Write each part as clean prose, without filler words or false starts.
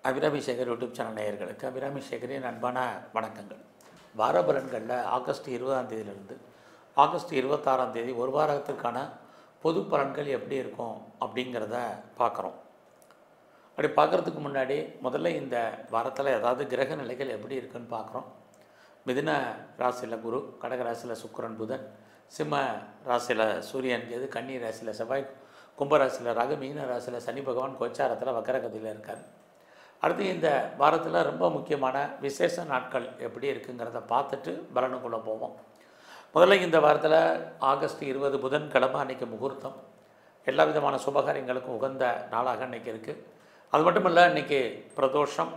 Abirami Sekar YouTube channel நேயர்களுக்கு அபிராமி சேகரின் அன்பான வணக்கங்கள். வார பலன்களில் ஆகஸ்ட் 20ஆம் தேதியிலிருந்து ஆகஸ்ட் 26ஆம் தேதி ஒரு வாரத்திற்கான பொது பலன்கள் எப்படி இருக்கும் அப்படிங்கிறத பார்க்குறோம். அப்படி பார்க்குறதுக்கு முன்னாடி முதல்ல இந்த வாரத்தில் ஏதாவது கிரக நிலைகள் எப்படி இருக்குன்னு பார்க்குறோம். மிதுன ராசியில் குரு, கடக ராசியில் சுக்கிரன் புதன், சிம்ம ராசியில் சூரியன் கேது, கன்னி ராசியில் செவ்வாய், கும்பராசியில் ராகு, மீன ராசியில் சனி பகவான் கோச்சாரத்தில் வக்கரகதியில் இருக்கார். அடுத்து இந்த வாரத்தில் ரொம்ப முக்கியமான விசேஷ நாட்கள் எப்படி இருக்குங்கிறத பார்த்துட்டு பலனுக்குள்ளே போவோம். முதல்ல இந்த வாரத்தில் ஆகஸ்ட் 20 புதன்கிழமை அன்றைக்கி முகூர்த்தம். எல்லா விதமான சுபகாரியங்களுக்கும் உகந்த நாளாக அன்றைக்கி இருக்குது. அது மட்டும் இல்லை, இன்றைக்கி பிரதோஷம்.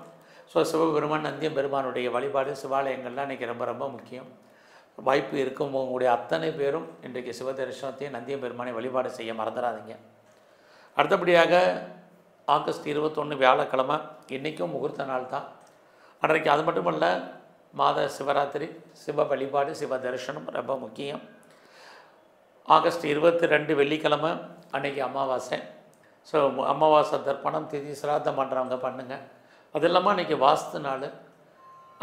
ஸோ சிவபெருமான் நந்தியம் பெருமானுடைய வழிபாடு சிவாலயங்கள்லாம் இன்றைக்கி ரொம்ப ரொம்ப முக்கியம். வாய்ப்பு இருக்கும் உங்களுடைய அத்தனை பேரும் இன்றைக்கு சிவ தரிசனத்தையும் நந்தியம் பெருமானை வழிபாடு செய்ய மறந்துடாதீங்க. அடுத்தபடியாக ஆகஸ்ட் 21 வியாழக்கிழமை, இன்றைக்கும் முகூர்த்த நாள் தான் அன்றைக்கு. அது மட்டும் இல்லை, மாத சிவராத்திரி, சிவ வழிபாடு, சிவ தரிசனம் ரொம்ப முக்கியம். ஆகஸ்ட் 22 வெள்ளிக்கிழமை அன்றைக்கி அமாவாசை. ஸோ அமாவாசை தர்ப்பணம் திதி சிராத்தம் பண்ணுறவங்க பண்ணுங்கள். அது இல்லாமல் அன்றைக்கி வாஸ்து நாள்.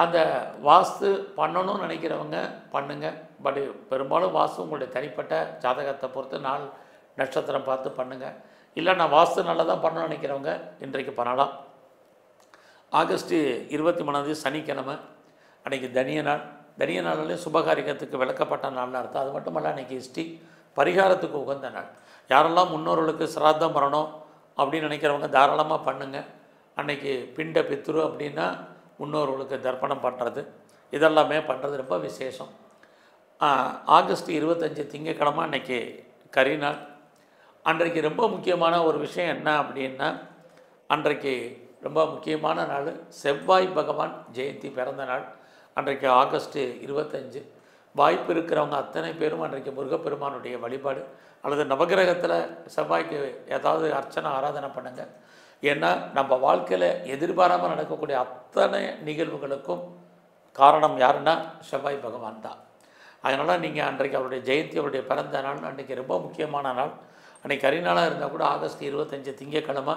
அந்த வாஸ்து பண்ணணும்னு நினைக்கிறவங்க பண்ணுங்கள். பட் பெரும்பாலும் வாஸ்து உங்களுடைய தனிப்பட்ட ஜாதகத்தை பொறுத்து நாள் நட்சத்திரம் பார்த்து பண்ணுங்கள். இல்லை நான் வாஸ்து நல்லா தான் பண்ணணும்னு நினைக்கிறவங்க இன்றைக்கு பண்ணலாம். ஆகஸ்ட் 23 சனிக்கிழமை அன்றைக்கி தனிய நாள். தனிய நாள்லேயும் சுபகாரியத்துக்கு விளக்கப்பட்ட நாள்னு அர்த்தம். அது மட்டும் இல்லை, அன்றைக்கி இஷ்டி பரிகாரத்துக்கு உகந்த நாள். யாரெல்லாம் முன்னோர்களுக்கு சிராத்தம் பண்ணணும் அப்படின்னு நினைக்கிறவங்க தாராளமாக பண்ணுங்கள். அன்றைக்கி பிண்ட பித்ரு அப்படின்னா முன்னோர்களுக்கு தர்ப்பணம் பண்ணுறது, இதெல்லாமே பண்ணுறது ரொம்ப விசேஷம். ஆகஸ்ட் 25 திங்கட்கிழமை அன்றைக்கி கரிநாள். அன்றைக்கு ரொம்ப முக்கியமான ஒரு விஷயம் என்ன அப்படின்னா, அன்றைக்கு ரொம்ப முக்கியமான நாள் செவ்வாய் பகவான் ஜெயந்தி பிறந்த நாள். அன்றைக்கு ஆகஸ்ட் 25. வாய்ப்பு இருக்கிறவங்க அத்தனை பேரும் அன்றைக்கு முருகப்பெருமானுடைய வழிபாடு அல்லது நவகிரகத்தில் செவ்வாய்க்கு ஏதாவது அர்ச்சனை ஆராதனை பண்ணுங்கள். ஏன்னா நம்ம வாழ்க்கையில் எதிர்பாராமல் நடக்கக்கூடிய அத்தனை நிகழ்வுகளுக்கும் காரணம் யாருன்னா செவ்வாய் பகவான் தான். அதனால் நீங்கள் அன்றைக்கு அவருடைய ஜெயந்தி, அவருடைய பிறந்த நாள் அன்றைக்கி ரொம்ப முக்கியமான நாள். அன்றைக்கி கரிநாளாக இருந்தால் கூட ஆகஸ்ட் 25 திங்கட்கிழமை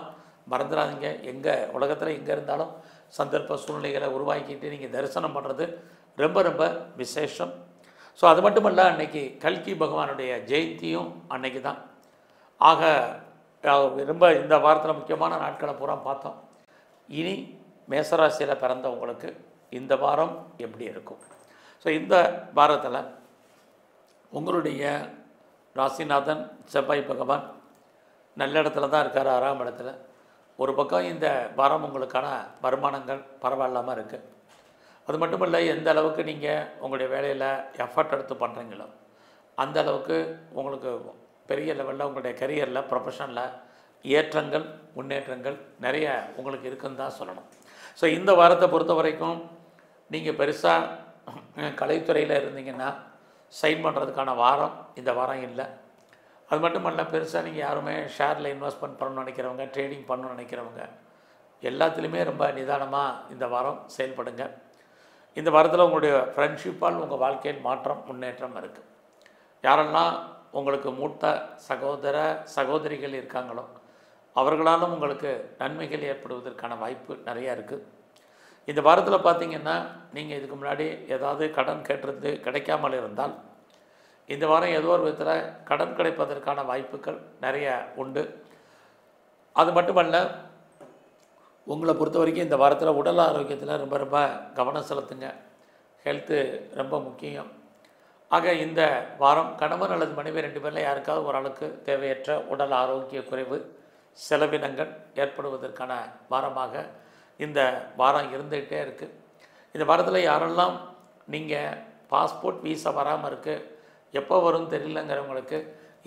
மறந்துடாதீங்க. எங்கே உலகத்தில் எங்கே இருந்தாலும் சந்தர்ப்ப சூழ்நிலைகளை உருவாக்கிட்டு நீங்கள் தரிசனம் பண்ணுறது ரொம்ப ரொம்ப விசேஷம். ஸோ அது மட்டும் இல்லை, அன்றைக்கி கல்கி பகவானுடைய ஜெயந்தியும் அன்றைக்கி தான். ஆக ரொம்ப இந்த வாரத்தில் முக்கியமான நாட்களை பூரா பார்த்தோம். இனி மேசராசியில் பிறந்தவங்களுக்கு இந்த வாரம் எப்படி இருக்கும்? ஸோ இந்த வாரத்தில் உங்களுடைய ராசிநாதன் செவ்வாய் பகவான் நல்ல இடத்துல தான் இருக்கார், 6ஆம் இடத்துல. ஒரு பக்கம் இந்த வாரம் உங்களுக்கான வருமானங்கள் பரவாயில்லாமல் இருக்குது. அது மட்டும் இல்லை, எந்த அளவுக்கு நீங்கள் உங்களுடைய வேலையில் எஃபர்ட் எடுத்து பண்ணுறீங்களோ அந்த அளவுக்கு உங்களுக்கு பெரிய லெவலில் உங்களுடைய கரியரில் ப்ரொஃபஷனில் ஏற்றங்கள் முன்னேற்றங்கள் நிறைய உங்களுக்கு இருக்குன்னு தான் சொல்லணும். ஸோ இந்த வாரத்தை பொறுத்த வரைக்கும் நீங்கள் பெருசாக கலைத்துறையில் இருந்தீங்கன்னா சைன் பண்ணுறதுக்கான வாரம் இந்த வாரம் இல்லை. அது மட்டும் இல்லை, பெருசாக நீங்கள் யாருமே ஷேரில் இன்வெஸ்ட்மெண்ட் பண்ணணும்னு நினைக்கிறவங்க, ட்ரேடிங் பண்ணணும்னு நினைக்கிறவங்க எல்லாத்துலேயுமே ரொம்ப நிதானமாக இந்த வாரம் செயல்படுங்க. இந்த வாரத்தில் உங்களுடைய ஃப்ரெண்ட்ஷிப்பால் உங்கள் வாழ்க்கையில் மாற்றம் முன்னேற்றம் இருக்குது. யாரெல்லாம் உங்களுக்கு மூத்த சகோதர சகோதரிகள் இருக்காங்களோ அவர்களாலும் உங்களுக்கு நன்மைகள் ஏற்படுவதற்கான வாய்ப்பு நிறையா இருக்குது. இந்த வாரத்தில் பார்த்திங்கன்னா, நீங்கள் இதுக்கு முன்னாடி ஏதாவது கடன் கேட்டுறது கிடைக்காமல் இருந்தால் இந்த வாரம் ஏதோ ஒரு விதத்தில் கடன் கிடைப்பதற்கான வாய்ப்புகள் நிறைய உண்டு. அது மட்டுமல்ல, உங்களை பொறுத்த வரைக்கும் இந்த வாரத்தில் உடல் ஆரோக்கியத்தில் ரொம்ப ரொம்ப கவனம் செலுத்துங்க. ஹெல்த்து ரொம்ப முக்கியம். ஆக இந்த வாரம் கணவன் அல்லது மனைவி 2 பேரில் யாருக்காவது ஒரு ஆளுக்கு தேவையற்ற உடல் ஆரோக்கிய குறைவு, செலவினங்கள் ஏற்படுவதற்கான வாரமாக இந்த வாரம் இருந்துகிட்டே இருக்குது. இந்த வாரத்தில் யாரெல்லாம் நீங்கள் பாஸ்போர்ட் வீசா வராமல் இருக்குது, எப்போ வரும்னு தெரியலங்கிறவங்களுக்கு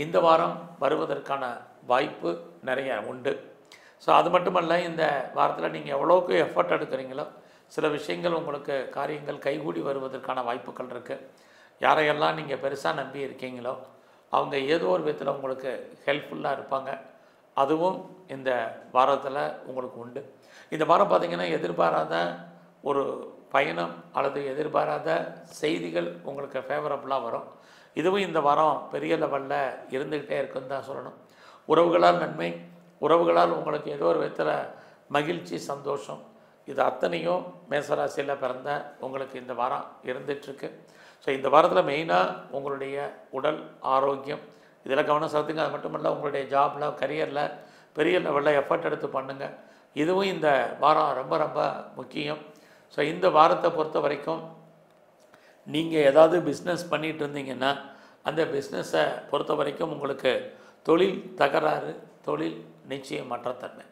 இந்த வாரம் வருவதற்கான வாய்ப்பு நிறைய உண்டு. ஸோ அது மட்டுமல்ல, இந்த வாரத்தில் நீங்கள் எவ்வளோக்கு எஃபர்ட் எடுக்கிறீங்களோ சில விஷயங்கள் உங்களுக்கு காரியங்கள் கைகூடி வருவதற்கான வாய்ப்புகள் இருக்குது. யாரையெல்லாம் நீங்கள் பெருசாக நம்பி இருக்கீங்களோ அவங்க ஏதோ ஒரு விதத்தில் உங்களுக்கு ஹெல்ப்ஃபுல்லாக இருப்பாங்க. அதுவும் இந்த வாரத்தில் உங்களுக்கு உண்டு. இந்த வாரம் பார்த்திங்கன்னா, எதிர்பாராத ஒரு பயணம் அல்லது எதிர்பாராத செய்திகள் உங்களுக்கு ஃபேவரபுளாக வரும். இதுவும் இந்த வாரம் பெரிய லெவலில் இருந்துக்கிட்டே இருக்குன்னு தான் சொல்லணும். உறவுகளால் நன்மை, உறவுகளால் உங்களுக்கு ஏதோ ஒரு விதத்தில் மகிழ்ச்சி, சந்தோஷம் இது அத்தனையும் மேசராசியில் பிறந்த உங்களுக்கு இந்த வாரம் இருந்துகிட்ருக்கு. ஸோ இந்த வாரத்தில் மெயினாக உங்களுடைய உடல் ஆரோக்கியம் இதில் கவனம் செலுத்துங்க. அது மட்டும் இல்லை, உங்களுடைய ஜாபில் கரியரில் பெரிய லெவலில் எஃபர்ட் எடுத்து பண்ணுங்கள். இதுவும் இந்த வாரம் ரொம்ப ரொம்ப முக்கியம். ஸோ இந்த வாரத்தை பொறுத்த வரைக்கும் நீங்கள் ஏதாவது பிஸ்னஸ் பண்ணிகிட்டு இருந்தீங்கன்னா அந்த பிஸ்னஸை பொறுத்த வரைக்கும் உங்களுக்கு தொழில் தகராறு, தொழில் நிச்சயமற்ற தன்மை.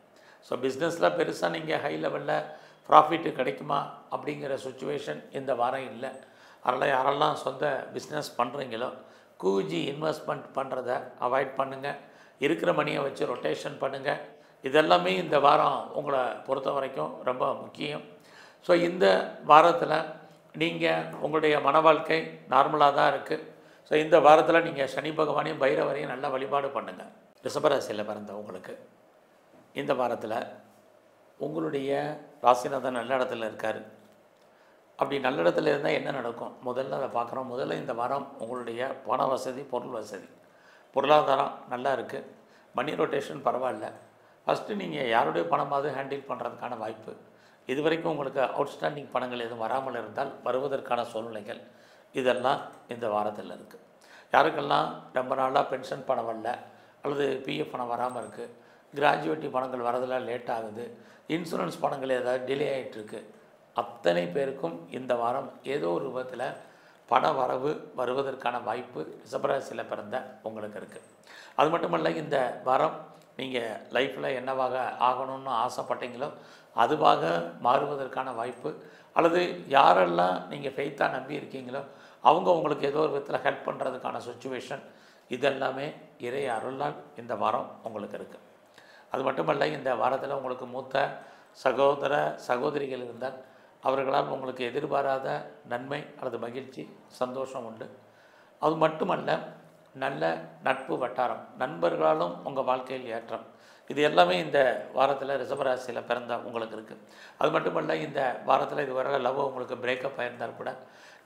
ஸோ பிஸ்னஸில் பெருசாக நீங்கள் ஹை லெவலில் ப்ராஃபிட்டு கிடைக்குமா அப்படிங்கிற சுச்சுவேஷன் இந்த வாரம் இல்லை. அதனால் யாரெல்லாம் சொந்த பிஸ்னஸ் பண்ணுறீங்களோ கூஜி இன்வெஸ்ட்மெண்ட் பண்ணுறத அவாய்ட் பண்ணுங்கள். இருக்கிற மணியை வச்சு ரொட்டேஷன் பண்ணுங்கள். இதெல்லாமே இந்த வாரம் உங்களை பொறுத்த வரைக்கும் ரொம்ப முக்கியம். ஸோ இந்த வாரத்தில் நீங்கள் உங்களுடைய மன வாழ்க்கை நார்மலாக தான் இருக்குது. ஸோ இந்த வாரத்தில் நீங்கள் சனி பகவானையும் பைரவரையும் நல்ல வழிபாடு பண்ணுங்கள். ரிஷபராசியில் பிறந்தவங்களுக்கு இந்த வாரத்தில் உங்களுடைய ராசிநாதன் நல்ல இடத்துல இருக்கார். அப்படி நல்ல இடத்துல இருந்தால் என்ன நடக்கும் முதல்ல அதை பார்க்குறோம். முதல்ல இந்த வாரம் உங்களுடைய பண வசதி, பொருள் வசதி, பொருளாதாரம் நல்லா இருக்குது. மணி ரொட்டேஷன் பரவாயில்ல. ஃபஸ்ட்டு நீங்கள் யாருடைய பணமாவது ஹேண்டில் பண்ணுறதுக்கான வாய்ப்பு. இது வரைக்கும் உங்களுக்கு அவுட்ஸ்டாண்டிங் பணங்கள் எதுவும் வராமல் இருந்தால் வருவதற்கான சூழ்நிலைகள் இதெல்லாம் இந்த வாரத்தில் இருக்குது. யாருக்கெல்லாம் ரொம்ப நாளாக பென்ஷன் பணம் வரல அல்லது பிஎஃப் பணம் வராமல் இருக்குது, கிராஜுவேட்டி பணங்கள் வரதில் லேட் ஆகுது, இன்சூரன்ஸ் பணங்கள் ஏதாவது டிலே ஆகிட்டுருக்கு, அத்தனை பேருக்கும் இந்த வாரம் ஏதோ ஒரு விதத்தில் பண வரவு வருவதற்கான வாய்ப்பு ரிஷபராசியில் பிறந்த உங்களுக்கு இருக்குது. அது மட்டுமல்ல, இந்த வாரம் நீங்கள் லைஃப்பில் என்னவாக ஆகணும்னு ஆசைப்பட்டீங்களோ அதுவாக மாறுவதற்கான வாய்ப்பு, அல்லது யாரெல்லாம் நீங்கள் ஃபெய்த்தாக நம்பி இருக்கீங்களோ அவங்க உங்களுக்கு ஏதோ ஒரு விதத்தில் ஹெல்ப் பண்ணுறதுக்கான சுச்சுவேஷன் இதெல்லாமே இறை அருளால் இந்த வாரம் உங்களுக்கு இருக்குது. அது மட்டுமல்ல, இந்த வாரத்தில் உங்களுக்கு மூத்த சகோதர சகோதரிகள் இருந்தால் அவர்களால் உங்களுக்கு எதிர்பாராத நன்மை அல்லது மகிழ்ச்சி, சந்தோஷம் உண்டு. அது மட்டுமல்ல, நல்ல நட்பு வட்டாரம், நண்பர்களாலும் உங்கள் வாழ்க்கையில் ஏற்றம், இது எல்லாமே இந்த வாரத்தில் ரிஷபராசியில் பிறந்த உங்களுக்கு இருக்குது. அது மட்டுமல்ல, இந்த வாரத்தில் இதுவரை லவ் உங்களுக்கு பிரேக்கப் ஆகியிருந்தால் கூட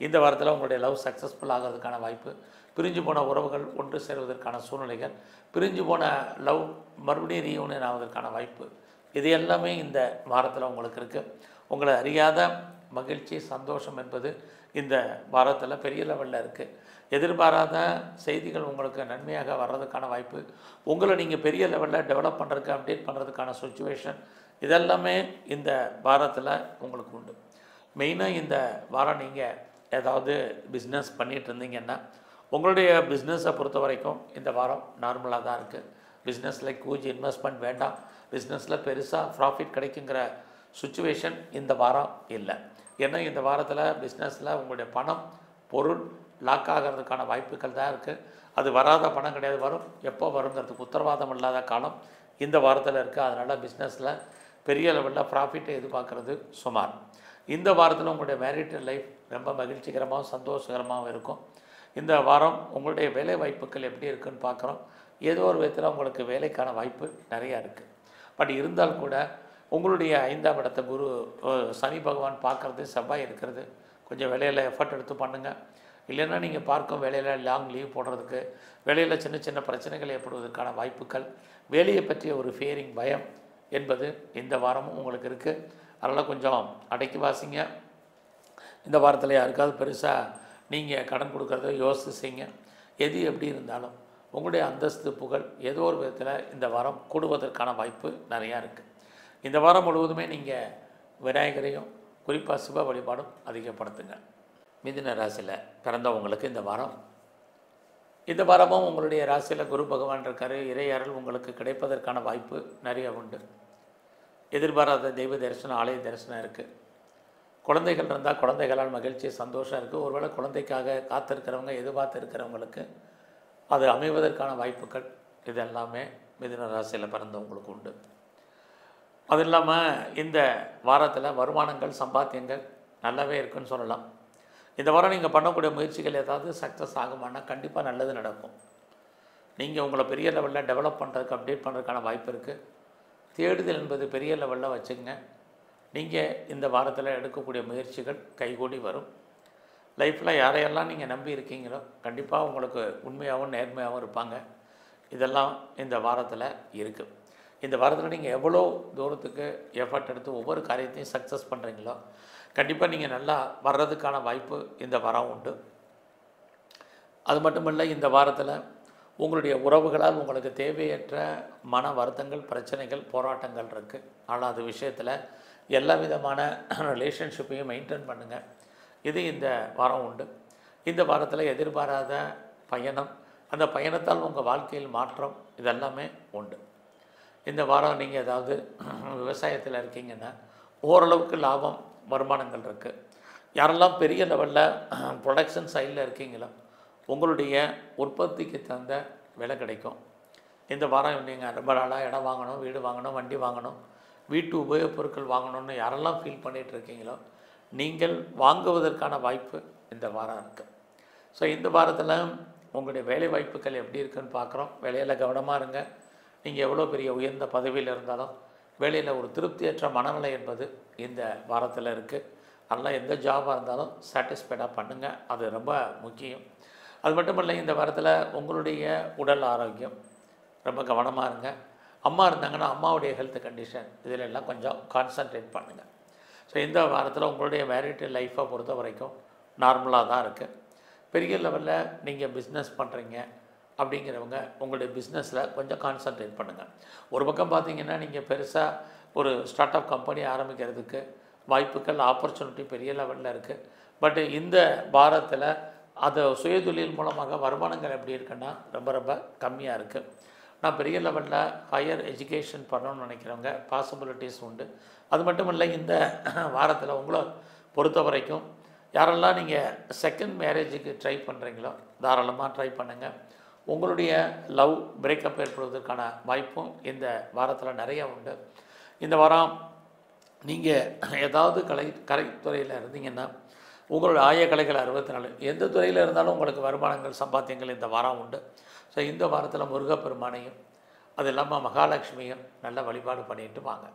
இந்த வாரத்தில் உங்களுடைய லவ் சக்ஸஸ்ஃபுல் ஆகிறதுக்கான வாய்ப்பு, பிரிஞ்சு போன உறவுகள் ஒன்று சேருவதற்கான சூழ்நிலைகள், பிரிஞ்சு போன லவ் மறுபடியும் ரீயூனியன் ஆவதற்கான வாய்ப்பு, இது எல்லாமே இந்த வாரத்தில் உங்களுக்கு இருக்குது. உங்களை அறியாத மகிழ்ச்சி, சந்தோஷம் என்பது இந்த வாரத்தில் பெரிய லெவலில் இருக்குது. எதிர்பாராத செய்திகள் உங்களுக்கு நன்மையாக வர்றதுக்கான வாய்ப்பு, உங்களை நீங்கள் பெரிய லெவலில் டெவலப் பண்ணுறதுக்கு, அப்டேட் பண்ணுறதுக்கான சுச்சுவேஷன் இதெல்லாமே இந்த வாரத்தில் உங்களுக்கு உண்டு. மெயினாக இந்த வாரம் நீங்கள் ஏதாவது பிஸ்னஸ் பண்ணிகிட்டு இருந்தீங்கன்னா உங்களுடைய பிஸ்னஸை பொறுத்த வரைக்கும் இந்த வாரம் நார்மலாக தான் இருக்குது. பிஸ்னஸில் கூஜி இன்வெஸ்ட்மெண்ட் வேண்டாம், பிஸ்னஸில் பெருசாக ப்ராஃபிட் கிடைக்குங்கிற சுச்சுவேஷன் இந்த வாரம் இல்லை. ஏன்னா இந்த வாரத்தில் பிஸ்னஸில் உங்களுடைய பணம், பொருள் லாக் ஆகிறதுக்கான வாய்ப்புகள் தான் இருக்குது. அது வராத பணம் கிடையாது, வரும். எப்போ வருங்கிறதுக்கு உத்தரவாதம் இல்லாத காலம் இந்த வாரத்தில் இருக்குது. அதனால் பிஸ்னஸில் பெரிய லெவலில் ப்ராஃபிட்டை எதிர்பார்க்குறது சுமார். இந்த வாரத்தில் உங்களுடைய மேரிட்டல் லைஃப் ரொம்ப மகிழ்ச்சிகரமாகவும் சந்தோஷகரமாகவும் இருக்கும். இந்த வாரம் உங்களுடைய வேலை வாய்ப்புகள் எப்படி இருக்குதுன்னு பார்க்குறோம். ஏதோ ஒரு விதத்தில் உங்களுக்கு வேலைக்கான வாய்ப்பு நிறையா இருக்குது. பட் இருந்தால் கூட உங்களுடைய 5ஆம் இடத்தை குரு சனி பகவான் பார்க்குறது, செவ்வாய் இருக்கிறது, கொஞ்சம் வேலையில் எஃபர்ட் எடுத்து பண்ணுங்கள். இல்லைன்னா நீங்கள் பார்க்கும் வேலையில் லாங் லீவ் போடுறதுக்கு, வேலையில் சின்ன சின்ன பிரச்சனைகள் ஏற்படுவதற்கான வாய்ப்புகள், வேலையை பற்றிய ஒரு ஃபியரிங், பயம் என்பது இந்த வாரமும் உங்களுக்கு இருக்குது. அதனால் கொஞ்சம் அடக்கி வாசிங்க. இந்த வாரத்தில் யாருக்காவது பெருசாக நீங்கள் கடன் கொடுக்குறத யோசித்து செய்யுங்க. எது எப்படி இருந்தாலும் உங்களுடைய அந்தஸ்து, புகழ் ஏதோ ஒரு விதத்தில் இந்த வாரம் கூடுவதற்கான வாய்ப்பு நிறையா இருக்குது. இந்த வாரம் முழுவதுமே நீங்கள் விநாயகரையும் குறிப்பாக சிவ வழிபாடும் அதிகப்படுத்துங்க. மிதுன ராசியில் பிறந்தவங்களுக்கு இந்த வாரமும் உங்களுடைய ராசியில் குரு பகவான் இருக்கார். இறை அருள் உங்களுக்கு கிடைப்பதற்கான வாய்ப்பு நிறைய உண்டு. எதிர்பாராத தெய்வ தரிசனம், ஆலய தரிசனம் இருக்குது. குழந்தைகள் இருந்தால் குழந்தைகளால் மகிழ்ச்சி, சந்தோஷம் இருக்குது. ஒருவேளை குழந்தைக்காக காத்திருக்கிறவங்க, எதிர்பார்த்து இருக்கிறவங்களுக்கு அது அமைவதற்கான வாய்ப்புகள் இதெல்லாமே மிதுன ராசியில் பிறந்தவங்களுக்கு உண்டு. அது இல்லாமல் இந்த வாரத்தில் வருமானங்கள், சம்பாத்தியங்கள் நல்லாவே இருக்குதுன்னு சொல்லலாம். இந்த வாரம் நீங்கள் பண்ணக்கூடிய முயற்சிகள் ஏதாவது சக்ஸஸ் ஆகுமானா கண்டிப்பாக நல்லது நடக்கும். நீங்கள் உங்களை பெரிய லெவலில் டெவலப் பண்ணுறதுக்கு, அப்டேட் பண்ணுறதுக்கான வாய்ப்பு இருக்குது. தேடுதல் என்பது பெரிய லெவலில் வச்சுங்க. நீங்கள் இந்த வாரத்தில் எடுக்கக்கூடிய முயற்சிகள் கைகூடி வரும். லைஃப்பில் யாரையெல்லாம் நீங்கள் நம்பி இருக்கீங்களோ கண்டிப்பாக உங்களுக்கு உண்மையாகவும் நேர்மையாகவும் இருப்பாங்க. இதெல்லாம் இந்த வாரத்தில் இருக்குது. இந்த வாரத்தில் நீங்கள் எவ்வளோ தூரத்துக்கு எஃபர்ட் எடுத்து ஒவ்வொரு காரியத்தையும் சக்ஸஸ் பண்ணுறீங்களோ கண்டிப்பாக நீங்கள் நல்லா வர்றதுக்கான வாய்ப்பு இந்த வாரம் உண்டு. அது மட்டுமல்ல, இந்த வாரத்தில் உங்களுடைய உறவுகளால் உங்களுக்கு தேவையற்ற மன வருத்தங்கள், பிரச்சனைகள், போராட்டங்கள் இருக்குது. ஆனால் அது விஷயத்தில் எல்லா விதமான ரிலேஷன்ஷிப்பையும் மெயின்டைன் பண்ணுங்கள். இது இந்த வாரம் உண்டு. இந்த வாரத்தில் எதிர்பாராத பயணம், அந்த பயணத்தால் உங்கள் வாழ்க்கையில் மாற்றம், இதெல்லாமே உண்டு. இந்த வாரம் நீங்கள் ஏதாவது விவசாயத்தில் இருக்கீங்கன்னா ஓரளவுக்கு லாபம், வருமானங்கள் இருக்குது. யாரெல்லாம் பெரிய லெவலில் ப்ரொடக்ஷன் சைடில் இருக்கீங்களோ உங்களுடைய உற்பத்திக்கு தகுந்த விலை கிடைக்கும். இந்த வாரம் நீங்கள் ரொம்ப நாளாக இடம் வாங்கணும், வீடு வாங்கணும், வண்டி வாங்கணும், வீட்டு உபயோகப் பொருட்கள் வாங்கணும்னு யாரெல்லாம் ஃபீல் பண்ணிகிட்டு இருக்கீங்களோ நீங்கள் வாங்குவதற்கான வாய்ப்பு இந்த வாரம் இருக்குது. ஸோ இந்த வாரத்தில் உங்களுடைய வேலை வாய்ப்புகள் எப்படி இருக்குதுன்னு பார்க்குறோம். வேலையில் கவனமாக இருங்க. நீங்கள் எவ்வளோ பெரிய உயர்ந்த பதவியில் இருந்தாலும் வேலையில் ஒரு திருப்தியற்ற மனநிலை என்பது இந்த வாரத்தில் இருக்குது. அதனால் எந்த ஜாபாக இருந்தாலும் சாட்டிஸ்ஃபைடாக பண்ணுங்கள், அது ரொம்ப முக்கியம். அது மட்டும் இல்லை, இந்த வாரத்தில் உங்களுடைய உடல் ஆரோக்கியம் ரொம்ப கவனமாக இருங்க. அம்மா இருந்தாங்கன்னா அம்மாவுடைய ஹெல்த் கண்டிஷன் இதில் எல்லாம் கொஞ்சம் கான்சன்ட்ரேட் பண்ணுங்கள். ஸோ இந்த வாரத்தில் உங்களுடைய மேரிட்டல் லைஃப்பை பொறுத்த வரைக்கும் நார்மலாக தான் இருக்குது. பெரிய லெவலில் நீங்கள் பிஸ்னஸ் பண்ணுறீங்க அப்படிங்கிறவங்க உங்களுடைய பிஸ்னஸில் கொஞ்சம் கான்சன்ட்ரேட் பண்ணுங்கள். ஒரு பக்கம் பார்த்தீங்கன்னா நீங்கள் பெருசாக ஒரு ஸ்டார்ட் அப் கம்பெனி ஆரம்பிக்கிறதுக்கு வாய்ப்புகள், ஆப்பர்ச்சுனிட்டி பெரிய லெவலில் இருக்குது. பட் இந்த வாரத்தில் அது சுயதொழில் மூலமாக வருமானங்கள் எப்படி இருக்குன்னா ரொம்ப ரொம்ப கம்மியாக இருக்குது. நான் பெரிய லெவலில் ஹையர் எஜுகேஷன் பண்ணணும்னு நினைக்கிறவங்க பாசிபிலிட்டிஸ் உண்டு. அது மட்டும் இல்லை, இந்த வாரத்தில் உங்களை பொறுத்த வரைக்கும் யாரெல்லாம் நீங்கள் செகண்ட் மேரேஜுக்கு ட்ரை பண்ணுறீங்களோ தாராளமாக ட்ரை பண்ணுங்கள். உங்களுடைய லவ் பிரேக்கப் ஏற்படுவதற்கான வாய்ப்பும் இந்த வாரத்தில் நிறைய உண்டு. இந்த வாரம் நீங்கள் ஏதாவது கலைத்துறையில் இருந்தீங்கன்னா உங்களோட ஆயக்கலைகள் 64 எந்த துறையில் இருந்தாலும் உங்களுக்கு வருமானங்கள், சம்பாத்தியங்கள் இந்த வாரம் உண்டு. ஸோ இந்த வாரத்தில் முருகப்பெருமானையும் அது இல்லாமல் மகாலட்சுமியும் நல்ல வழிபாடு பண்ணிட்டு வாங்க.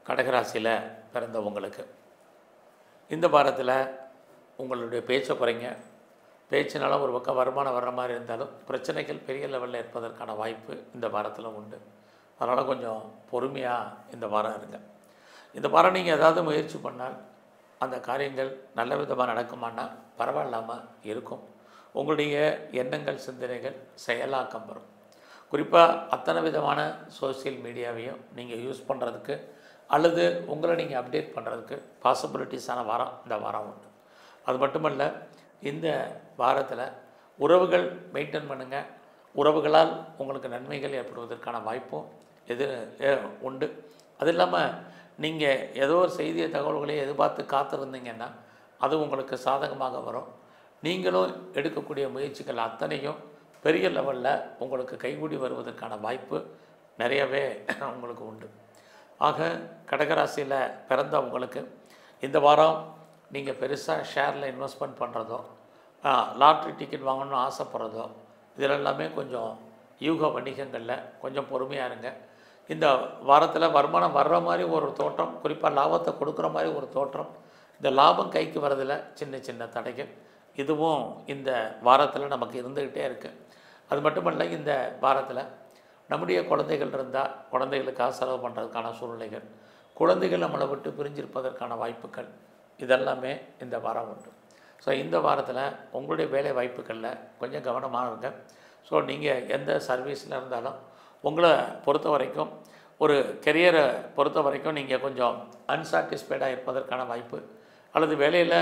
கடகராசியில் பிறந்தவங்களுக்கு இந்த வாரத்தில் உங்களுடைய பேச்சை குறைங்க. பேச்சினால ஒரு பக்கம் வருமானம் வர்ற மாதிரி இருந்தாலும் பிரச்சனைகள் பெரிய லெவலில் இருப்பதற்கான வாய்ப்பு இந்த வாரத்தில் உண்டு. அதனால் கொஞ்சம் பொறுமையாக இந்த வாரம் இருங்க. இந்த வாரம் நீங்கள் ஏதாவது முயற்சி பண்ணால் அந்த காரியங்கள் நல்ல விதமாக நடக்குமானா பரவாயில்லாமல் இருக்கும். உங்களுடைய எண்ணங்கள், சிந்தனைகள் செயலாக்கம் வரும். குறிப்பாக அத்தனை விதமான சோசியல் மீடியாவையும் நீங்கள் யூஸ் பண்ணுறதுக்கு அல்லது உங்களை நீங்கள் அப்டேட் பண்ணுறதுக்கு பாசிபிலிட்டிஸான வாரம் இந்த வாரம் உண்டு. அது மட்டுமல்ல, இந்த வாரத்தில் உறவுகள் மெயின்டைன் பண்ணுங்கள். உறவுகளால் உங்களுக்கு நன்மைகள் ஏற்படுவதற்கான வாய்ப்பும் உண்டு. அது இல்லாமல் நீங்கள் ஏதோ ஒரு செய்தியை, தகவல்களை எதிர்பார்த்து காத்திருந்தீங்கன்னா அது உங்களுக்கு சாதகமாக வரும். நீங்களும் எடுக்கக்கூடிய முயற்சிகள் அத்தனையும் பெரிய லெவலில் உங்களுக்கு கைகூடி வருவதற்கான வாய்ப்பு நிறையவே உங்களுக்கு உண்டு. ஆக கடகராசியில் பிறந்த உங்களுக்கு இந்த வாரம் நீங்கள் பெருசாக ஷேரில் இன்வெஸ்ட்மெண்ட் பண்ணுறதோ, லாட்ரி டிக்கெட் வாங்கணும்னு ஆசைப்படுறதோ, இதில் எல்லாமே கொஞ்சம் யூக வணிகங்களில் கொஞ்சம் பொறுமையாக இருங்க. இந்த வாரத்தில் வருமானம் வர்ற மாதிரி ஒரு தோற்றம், குறிப்பாக லாபத்தை கொடுக்குற மாதிரி ஒரு தோற்றம், இந்த லாபம் கைக்கு வரதில் சின்ன சின்ன தடைகள் இதுவும் இந்த வாரத்தில் நமக்கு இருந்துக்கிட்டே இருக்குது. அது மட்டுமல்ல, இந்த வாரத்தில் நம்முடைய குழந்தைகள் இருந்தால் குழந்தைகளுக்காக செலவு பண்ணுறதுக்கான சூழ்நிலைகள், குழந்தைகள் நம்மளை விட்டு பிரிஞ்சிருப்பதற்கான வாய்ப்புகள் இதெல்லாமே இந்த வாரம் உண்டு. ஸோ இந்த வாரத்தில் உங்களுடைய வேலை வாய்ப்புகளில் கொஞ்சம் கவனமாக இருங்க. ஸோ நீங்கள் எந்த சர்வீஸில் இருந்தாலும் உங்களை பொறுத்த வரைக்கும், ஒரு கெரியரை பொறுத்த வரைக்கும் நீங்கள் கொஞ்சம் அன்சாட்டிஸ்ஃபைடாக இருப்பதற்கான வாய்ப்பு, அல்லது வேலையில்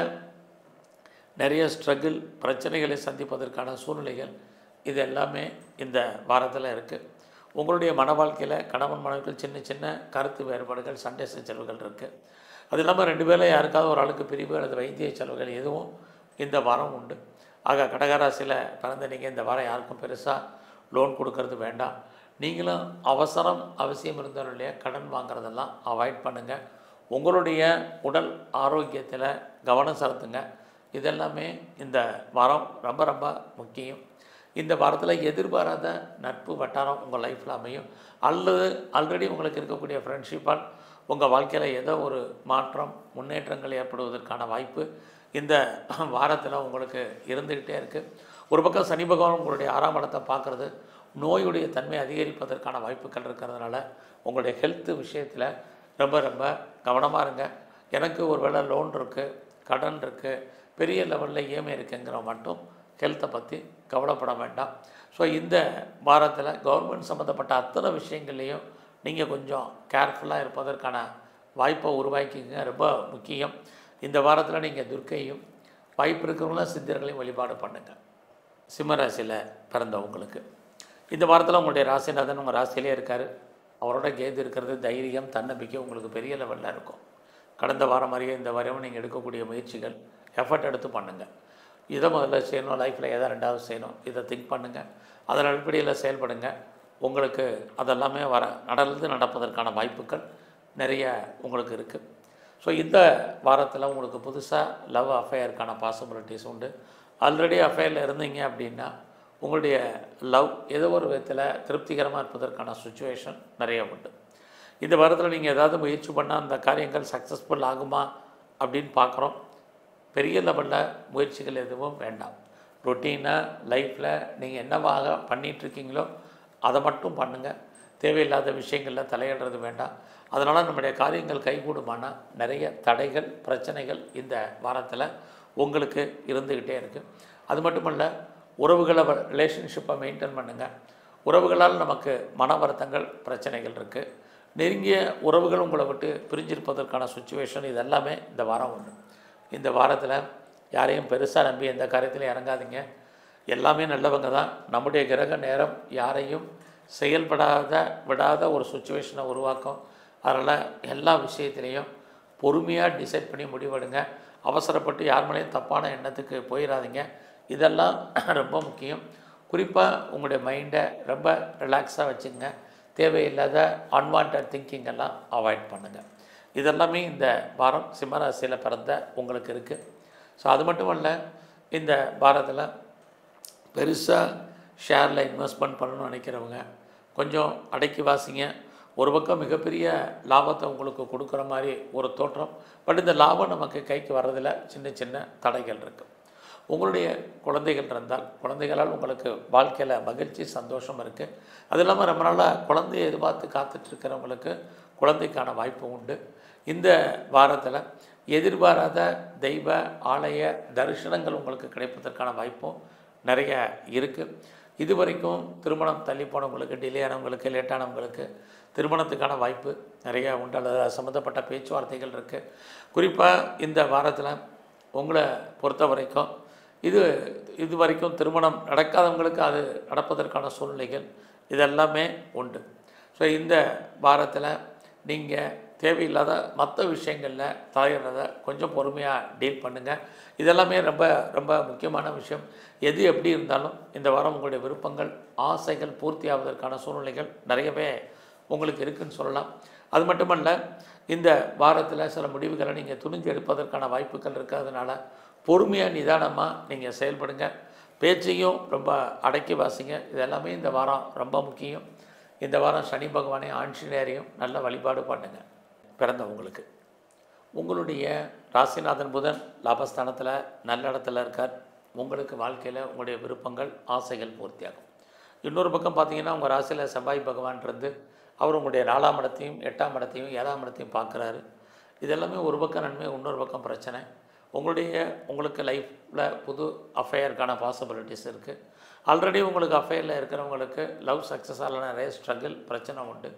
நிறைய ஸ்ட்ரகிள், பிரச்சனைகளை சந்திப்பதற்கான சூழ்நிலைகள் இது எல்லாமே இந்த வாரத்தில் இருக்குது. உங்களுடைய மன வாழ்க்கையில் கணவன் மனைவிகள் சின்ன சின்ன கருத்து வேறுபாடுகள், சண்டை சச்சரவுகள் இருக்குது. அது இல்லாமல் 2 பேரில் யாருக்காவது ஒரு ஆளுக்கு பிரிவு அல்லது வைத்திய செலவுகள் எதுவும் இந்த வாரம் உண்டு. ஆக கடகராசியில் பிறந்த நீங்கள் இந்த வாரம் யாருக்கும் பெருசாக லோன் கொடுக்கறது வேண்டாம். நீங்களும் அவசியம் இருந்தாலும் இல்லையா கடன் வாங்குறதெல்லாம் அவாய்ட் பண்ணுங்கள். உங்களுடைய உடல் ஆரோக்கியத்தில் கவனம் செலுத்துங்க. இதெல்லாமே இந்த வாரம் ரொம்ப ரொம்ப முக்கியம். இந்த வாரத்தில் எதிர்பாராத நட்பு வட்டாரம் உங்கள் லைஃப்பில் அமையும், அல்லது ஆல்ரெடி உங்களுக்கு இருக்கக்கூடிய ஃப்ரெண்ட்ஷிப்பால் உங்கள் வாழ்க்கையில் ஏதோ ஒரு மாற்றம், முன்னேற்றங்கள் ஏற்படுவதற்கான வாய்ப்பு இந்த வாரத்தில் உங்களுக்கு இருந்துக்கிட்டே இருக்குது. ஒரு பக்கம் சனி பகவான் உங்களுடைய 6ஆம் இடத்தை பார்க்குறது நோயுடைய தன்மை அதிகரிப்பதற்கான வாய்ப்புகள் இருக்கிறதுனால உங்களுடைய ஹெல்த்து விஷயத்தில் ரொம்ப ரொம்ப கவனமாக இருங்க. எனக்கு ஒரு வேளை லோன் இருக்குது, கடன் இருக்குது, பெரிய லெவலில் இஎம்ஐ இருக்குங்கிற மட்டும் ஹெல்த்தை பற்றி கவலைப்பட வேண்டாம். ஸோ இந்த வாரத்தில் கவர்மெண்ட் சம்மந்தப்பட்ட அத்தனை விஷயங்கள்லேயும் நீங்கள் கொஞ்சம் கேர்ஃபுல்லாக இருப்பதற்கான வாய்ப்பை உருவாக்கிங்க, ரொம்ப முக்கியம். இந்த வாரத்தில் நீங்கள் துர்க்கையும் வாய்ப்பு இருக்கிறவங்களும் சித்தர்களையும் வழிபாடு பண்ணுங்கள். சிம்ம ராசியில் பிறந்தவங்களுக்கு இந்த வாரத்தில் உங்களுடைய ராசிநாதன் உங்கள் ராசியிலே இருக்கார். அவரோட கேது இருக்கிறது தைரியம், தன்னம்பிக்கை உங்களுக்கு பெரிய லெவலில் இருக்கும். கடந்த வாரம் மாதிரியே இந்த வாரமும் நீங்கள் எடுக்கக்கூடிய முயற்சிகள் எஃபர்ட் எடுத்து பண்ணுங்கள். இதை முதல்ல செய்யணும், லைஃப்பில் எதை ரெண்டாவது செய்யணும், இதை திங்க் பண்ணுங்கள், அதன் அடிப்படையில் செயல்படுங்க. உங்களுக்கு அதெல்லாமே நடப்பதற்கான வாய்ப்புகள் நிறைய உங்களுக்கு இருக்குது. ஸோ இந்த வாரத்தில் உங்களுக்கு புதுசாக லவ் அஃபேருக்கான பாசிபிலிட்டிஸ் உண்டு. ஆல்ரெடி அஃபேரில் இருந்தீங்க அப்படின்னா உங்களுடைய லவ் ஏதோ ஒரு விதத்தில் திருப்திகரமாக இருப்பதற்கான சுச்சுவேஷன் நிறைய உண்டு. இந்த வாரத்தில் நீங்கள் ஏதாவது முயற்சி பண்ணால் அந்த காரியங்கள் சக்ஸஸ்ஃபுல் ஆகுமா அப்படின்னு பார்க்குறோம். பெரிய லெவலில் முயற்சிகள் எதுவும் வேண்டாம். ரொட்டீனாக லைஃப்பில் நீங்கள் என்னவாக பண்ணிகிட்ருக்கீங்களோ அதை மட்டும் பண்ணுங்கள். தேவையில்லாத விஷயங்களில் தலையிடுறது வேண்டாம். அதனால் நம்முடைய காரியங்கள் கைகூடுமானால் நிறைய தடைகள், பிரச்சனைகள் இந்த வாரத்தில் உங்களுக்கு இருந்துக்கிட்டே இருக்குது. அது மட்டுமல்ல, உறவுகளை ரிலேஷன்ஷிப்பை மெயின்டைன் பண்ணுங்கள். உறவுகளால் நமக்கு மன வருத்தங்கள், பிரச்சனைகள் இருக்குது. நெருங்கிய உறவுகள் உங்களை விட்டு பிரிஞ்சிருப்பதற்கான சுச்சுவேஷன் இதெல்லாமே இந்த வாரம் உண்டு. இந்த வாரத்தில் யாரையும் பெருசாக நம்பி எந்த காரியத்திலையும் இறங்காதீங்க. எல்லாமே நல்லவங்க தான். நம்முடைய கிரக நேரம் யாரையும் செயல்படாத விடாத ஒரு சுச்சுவேஷனை உருவாக்கும். அதனால் எல்லா விஷயத்துலேயும் பொறுமையாக டிசைட் பண்ணி முடிவெடுங்க. அவசரப்பட்டு யார் மேலேயும் தப்பான எண்ணத்துக்கு போயிடாதீங்க. இதெல்லாம் ரொம்ப முக்கியம். குறிப்பாக உங்களுடைய மைண்டை ரொம்ப ரிலாக்ஸாக வச்சுங்க. தேவையில்லாத அன்வான்ட் திங்கிங் எல்லாம் அவாய்ட் பண்ணுங்கள். இதெல்லாமே இந்த வாரம் சிம்மராசியில் பிறந்த உங்களுக்கு இருக்குது. ஸோ அது மட்டும் இல்லை, இந்த வாரத்தில் பெருசாக ஷேரில் இன்வெஸ்ட்மெண்ட் பண்ணணும்னு நினைக்கிறவங்க கொஞ்சம் அடக்கி வாசிங்க. ஒரு பக்கம் மிகப்பெரிய லாபத்தை உங்களுக்கு கொடுக்குற மாதிரி ஒரு தோற்றம். பட் இந்த லாபம் நமக்கு கைக்கு வர்றதில் சின்ன சின்ன தடைகள் இருக்குது. உங்களுடைய குழந்தைகள் இருந்தால் குழந்தைகளால் உங்களுக்கு வாழ்க்கையில் மகிழ்ச்சி, சந்தோஷம் இருக்குது. அது இல்லாமல் ரொம்ப நாளாக குழந்தையை எதிர்பார்த்து காத்துட்ருக்கிறவங்களுக்கு குழந்தைக்கான வாய்ப்பு உண்டு. இந்த வாரத்தில் எதிர்பாராத தெய்வ ஆலய தரிசனங்கள் உங்களுக்கு கிடைப்பதற்கான வாய்ப்பும் நிறைய இருக்குது. இது வரைக்கும் திருமணம் தள்ளி போனவங்களுக்கு, டிலே ஆனவங்களுக்கு, லேட்டானவங்களுக்கு திருமணத்துக்கான வாய்ப்பு நிறையா உண்டு. அது சம்மந்தப்பட்ட பேச்சுவார்த்தைகள் இருக்குது. குறிப்பாக இந்த வாரத்தில் உங்களை பொறுத்த வரைக்கும் இது வரைக்கும் திருமணம் நடக்காதவங்களுக்கு அது நடப்பதற்கான சூழ்நிலைகள் இதெல்லாமே உண்டு. ஸோ இந்த வாரத்தில் நீங்கள் தேவையில்லாத மற்ற விஷயங்களில் தலையிடுறத கொஞ்சம் பொறுமையாக டீல் பண்ணுங்கள். இதெல்லாமே ரொம்ப ரொம்ப முக்கியமான விஷயம். எது எப்படி இருந்தாலும் இந்த வாரம் உங்களுடைய விருப்பங்கள், ஆசைகள் பூர்த்தி ஆவதற்கான சூழ்நிலைகள் நிறையவே உங்களுக்கு இருக்குதுன்னு சொல்லலாம். அது மட்டுமல்ல, இந்த வாரத்தில் சில முடிவுகளை நீங்கள் துணிஞ்சு எடுப்பதற்கான வாய்ப்புகள் இருக்கிறதுனால பொறுமையாக நிதானமாக நீங்கள் செயல்படுங்க. பேச்சையும் ரொம்ப அடக்கி வாசிங்க. இதெல்லாமே இந்த வாரம் ரொம்ப முக்கியம். இந்த வாரம் சனி பகவானை, ஆஞ்சநேயரையும் நல்ல வழிபாடு பண்ணுங்கள். பிறந்தவங்களுக்கு உங்களுடைய ராசிநாதன் புதன் லாபஸ்தானத்தில் நல்ல இடத்துல இருக்கார். உங்களுக்கு வாழ்க்கையில் உங்களுடைய விருப்பங்கள், ஆசைகள் பூர்த்தியாகும். இன்னொரு பக்கம் பார்த்தீங்கன்னா, உங்கள் ராசியில் செவ்வாய் பகவான் இருந்து அவர் உங்களுடைய 4ஆம் இடத்தையும் 8ஆம் இடத்தையும் 7ஆம் இடத்தையும் பார்க்குறாரு. இதெல்லாமே ஒரு பக்கம் நன்மை, இன்னொரு பக்கம் பிரச்சனை. உங்களுக்கு லைஃப்பில் புது அஃபேருக்கான பாசிபிலிட்டிஸ் இருக்குது. ஆல்ரெடி உங்களுக்கு அஃபேரில் இருக்கிறவங்களுக்கு லவ் சக்ஸஸ் ஆகல நிறைய ஸ்ட்ரகிள், பிரச்சனை உண்டு.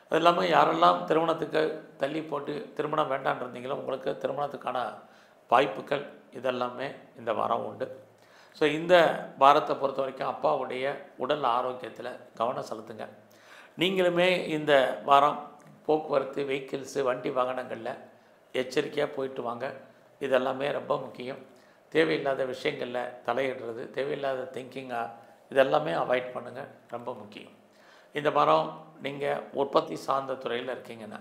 அது இல்லாமல் யாரெல்லாம் திருமணத்துக்கு தள்ளி போட்டு திருமணம் வேண்டான் இருந்தீங்களோ உங்களுக்கு திருமணத்துக்கான வாய்ப்புகள் இதெல்லாமே இந்த வாரம் உண்டு. ஸோ இந்த வாரத்தை பொறுத்த வரைக்கும் அப்பாவுடைய உடல் ஆரோக்கியத்தில் கவனம் செலுத்துங்க. நீங்களுமே இந்த வாரம் போக்குவரத்து, வெஹிக்கிள்ஸு, வண்டி வாகனங்களில் எச்சரிக்கையாக போயிட்டு வாங்க. இதெல்லாமே ரொம்ப முக்கியம். தேவையில்லாத விஷயங்களில் தலையிடுறது, தேவையில்லாத திங்கிங்காக இதெல்லாமே அவாய்ட் பண்ணுங்கள், ரொம்ப முக்கியம். இந்த வாரம் நீங்கள் உற்பத்தி சார்ந்த துறையில் இருக்கீங்கன்னா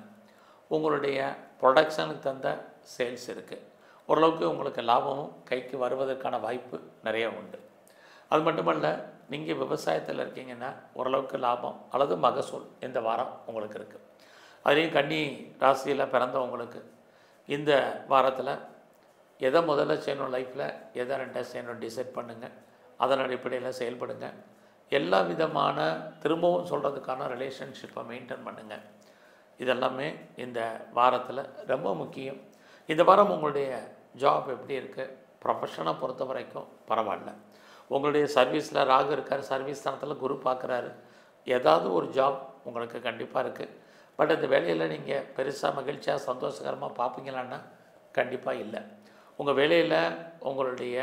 உங்களுடைய ப்ரொடக்ஷனுக்கு தந்த சேல்ஸ் இருக்குது. ஓரளவுக்கு உங்களுக்கு லாபமும் கைக்கு வருவதற்கான வாய்ப்பு நிறைய உண்டு. அது மட்டுமல்ல, நீங்கள் விவசாயத்தில் இருக்கீங்கன்னா ஓரளவுக்கு லாபம் அல்லது மகசூல் இந்த வாரம் உங்களுக்கு இருக்குது. அதுலேயும் கன்னி ராசியில் பிறந்தவங்களுக்கு இந்த வாரத்தில் எதை முதல்ல செய்யணும், லைஃப்பில் எதை ரெண்டாக செய்யணும் டிசைட் பண்ணுங்கள். அதன் அடிப்படையில் செயல்படுங்க. எல்லா விதமான திரும்பவும் சொல்கிறதுக்கான ரிலேஷன்ஷிப்பை மெயின்டைன் பண்ணுங்கள். இதெல்லாமே இந்த வாரத்தில் ரொம்ப முக்கியம். இந்த வாரம் உங்களுடைய ஜாப் எப்படி இருக்குது? ப்ரொஃபஷனை பொறுத்த வரைக்கும் பரவாயில்ல. உங்களுடைய சர்வீஸில் ராகு இருக்கார், சர்வீஸ் ஸ்தானத்தில் குரு பார்க்குறாரு. ஏதாவது ஒரு ஜாப் உங்களுக்கு கண்டிப்பாக இருக்குது. பட் இந்த வேலையில் நீங்கள் பெருசாக மகிழ்ச்சியாக சந்தோஷகரமாக பார்ப்பீங்களான்னா கண்டிப்பாக இல்லை. உங்கள் வேலையில் உங்களுடைய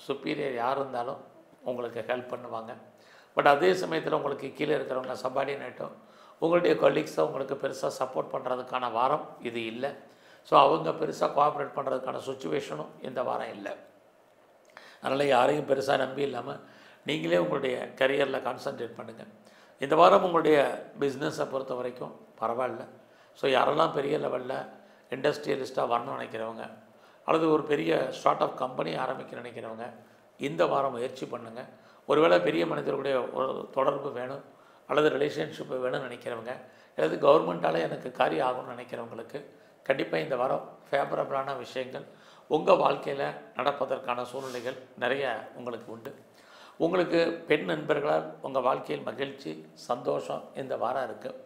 சுப்பீரியர் யார் இருந்தாலும் உங்களுக்கு ஹெல்ப் பண்ணுவாங்க. பட் அதே சமயத்தில் உங்களுக்கு கீழே இருக்கிறவங்க சப்பார்டினேட்டோ உங்களுடைய கொலீக்ஸோ உங்களுக்கு பெருசாக சப்போர்ட் பண்ணுறதுக்கான வாரம் இது இல்லை. ஸோ அவங்க பெருசாக கோஆப்ரேட் பண்ணுறதுக்கான சுச்சுவேஷனும் இந்த வாரம் இல்லை. அதனால் யாரையும் பெருசாக நம்பி இல்லாமல் நீங்களே உங்களுடைய கரியரில் கான்சன்ட்ரேட் பண்ணுங்கள். இந்த வாரம் உங்களுடைய பிஸ்னஸை பொறுத்த வரைக்கும் பரவாயில்ல. ஸோ யாரெல்லாம் பெரிய லெவலில் இண்டஸ்ட்ரியலிஸ்ட்டாக வரணும்னு நினைக்கிறவங்க அல்லது ஒரு பெரிய ஸ்டார்ட் அப் கம்பெனி ஆரம்பிக்க நினைக்கிறவங்க இந்த வாரம் முயற்சி பண்ணுங்கள். ஒருவேளை பெரிய மனிதர்களுடைய ஒரு தொடர்பு வேணும் அல்லது ரிலேஷன்ஷிப்பு வேணும்னு நினைக்கிறவங்க அல்லது கவர்மெண்ட்டால் எனக்கு காரியம் ஆகும்னு நினைக்கிறவங்களுக்கு கண்டிப்பாக இந்த வாரம் ஃபேவரபிளான விஷயங்கள் உங்கள் வாழ்க்கையில் நடப்பதற்கான சூழ்நிலைகள் நிறைய உங்களுக்கு உண்டு. உங்களுக்கு பெண் நண்பர்களால் உங்கள் வாழ்க்கையில் மகிழ்ச்சி சந்தோஷம் இந்த வாரம் இருக்குது.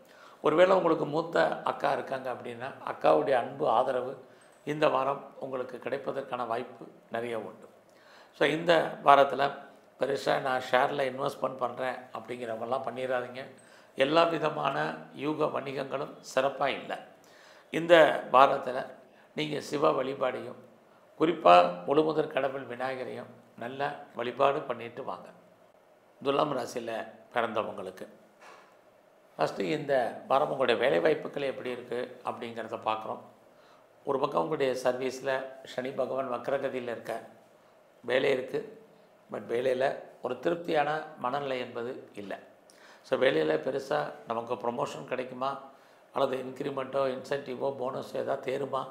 ஒருவேளை உங்களுக்கு மூத்த அக்கா இருக்காங்க அப்படின்னா அக்காவுடைய அன்பு ஆதரவு இந்த வாரம் உங்களுக்கு கிடைப்பதற்கான வாய்ப்பு நிறைய உண்டு. ஸோ இந்த வாரத்தில் பெருசாக நான் ஷேரில் இன்வெஸ்ட்மெண்ட் பண்ணுறேன் அப்படிங்கிறவங்கெல்லாம் பண்ணிடாதீங்க. எல்லா விதமான யூக வணிகங்களும் சிறப்பாக இல்லை. இந்த வாரத்தில் நீங்கள் சிவ வழிபாடையும் குறிப்பாக முழுமுதற் கடவுள் விநாயகரையும் நல்ல வழிபாடு பண்ணிட்டு வாங்க. துலாம் ராசியில் பிறந்தவங்களுக்கு ஃபஸ்ட்டு இந்த வாரம் உங்களுடைய வேலைவாய்ப்புகள் எப்படி இருக்குது அப்படிங்கிறத பார்க்குறோம். ஒரு பக்கம் உங்களுடைய சர்வீஸில் சனி பகவான் வக்ரகதியில் இருக்க வேலை இருக்குது. பட் வேலையில் ஒரு திருப்தியான மனநிலை என்பது இல்லை. ஸோ வேலையில் பெருசாக நமக்கு ப்ரொமோஷன் கிடைக்குமா அல்லது இன்க்ரிமெண்ட்டோ இன்சென்டிவோ போனஸோ எதாவது தேருமா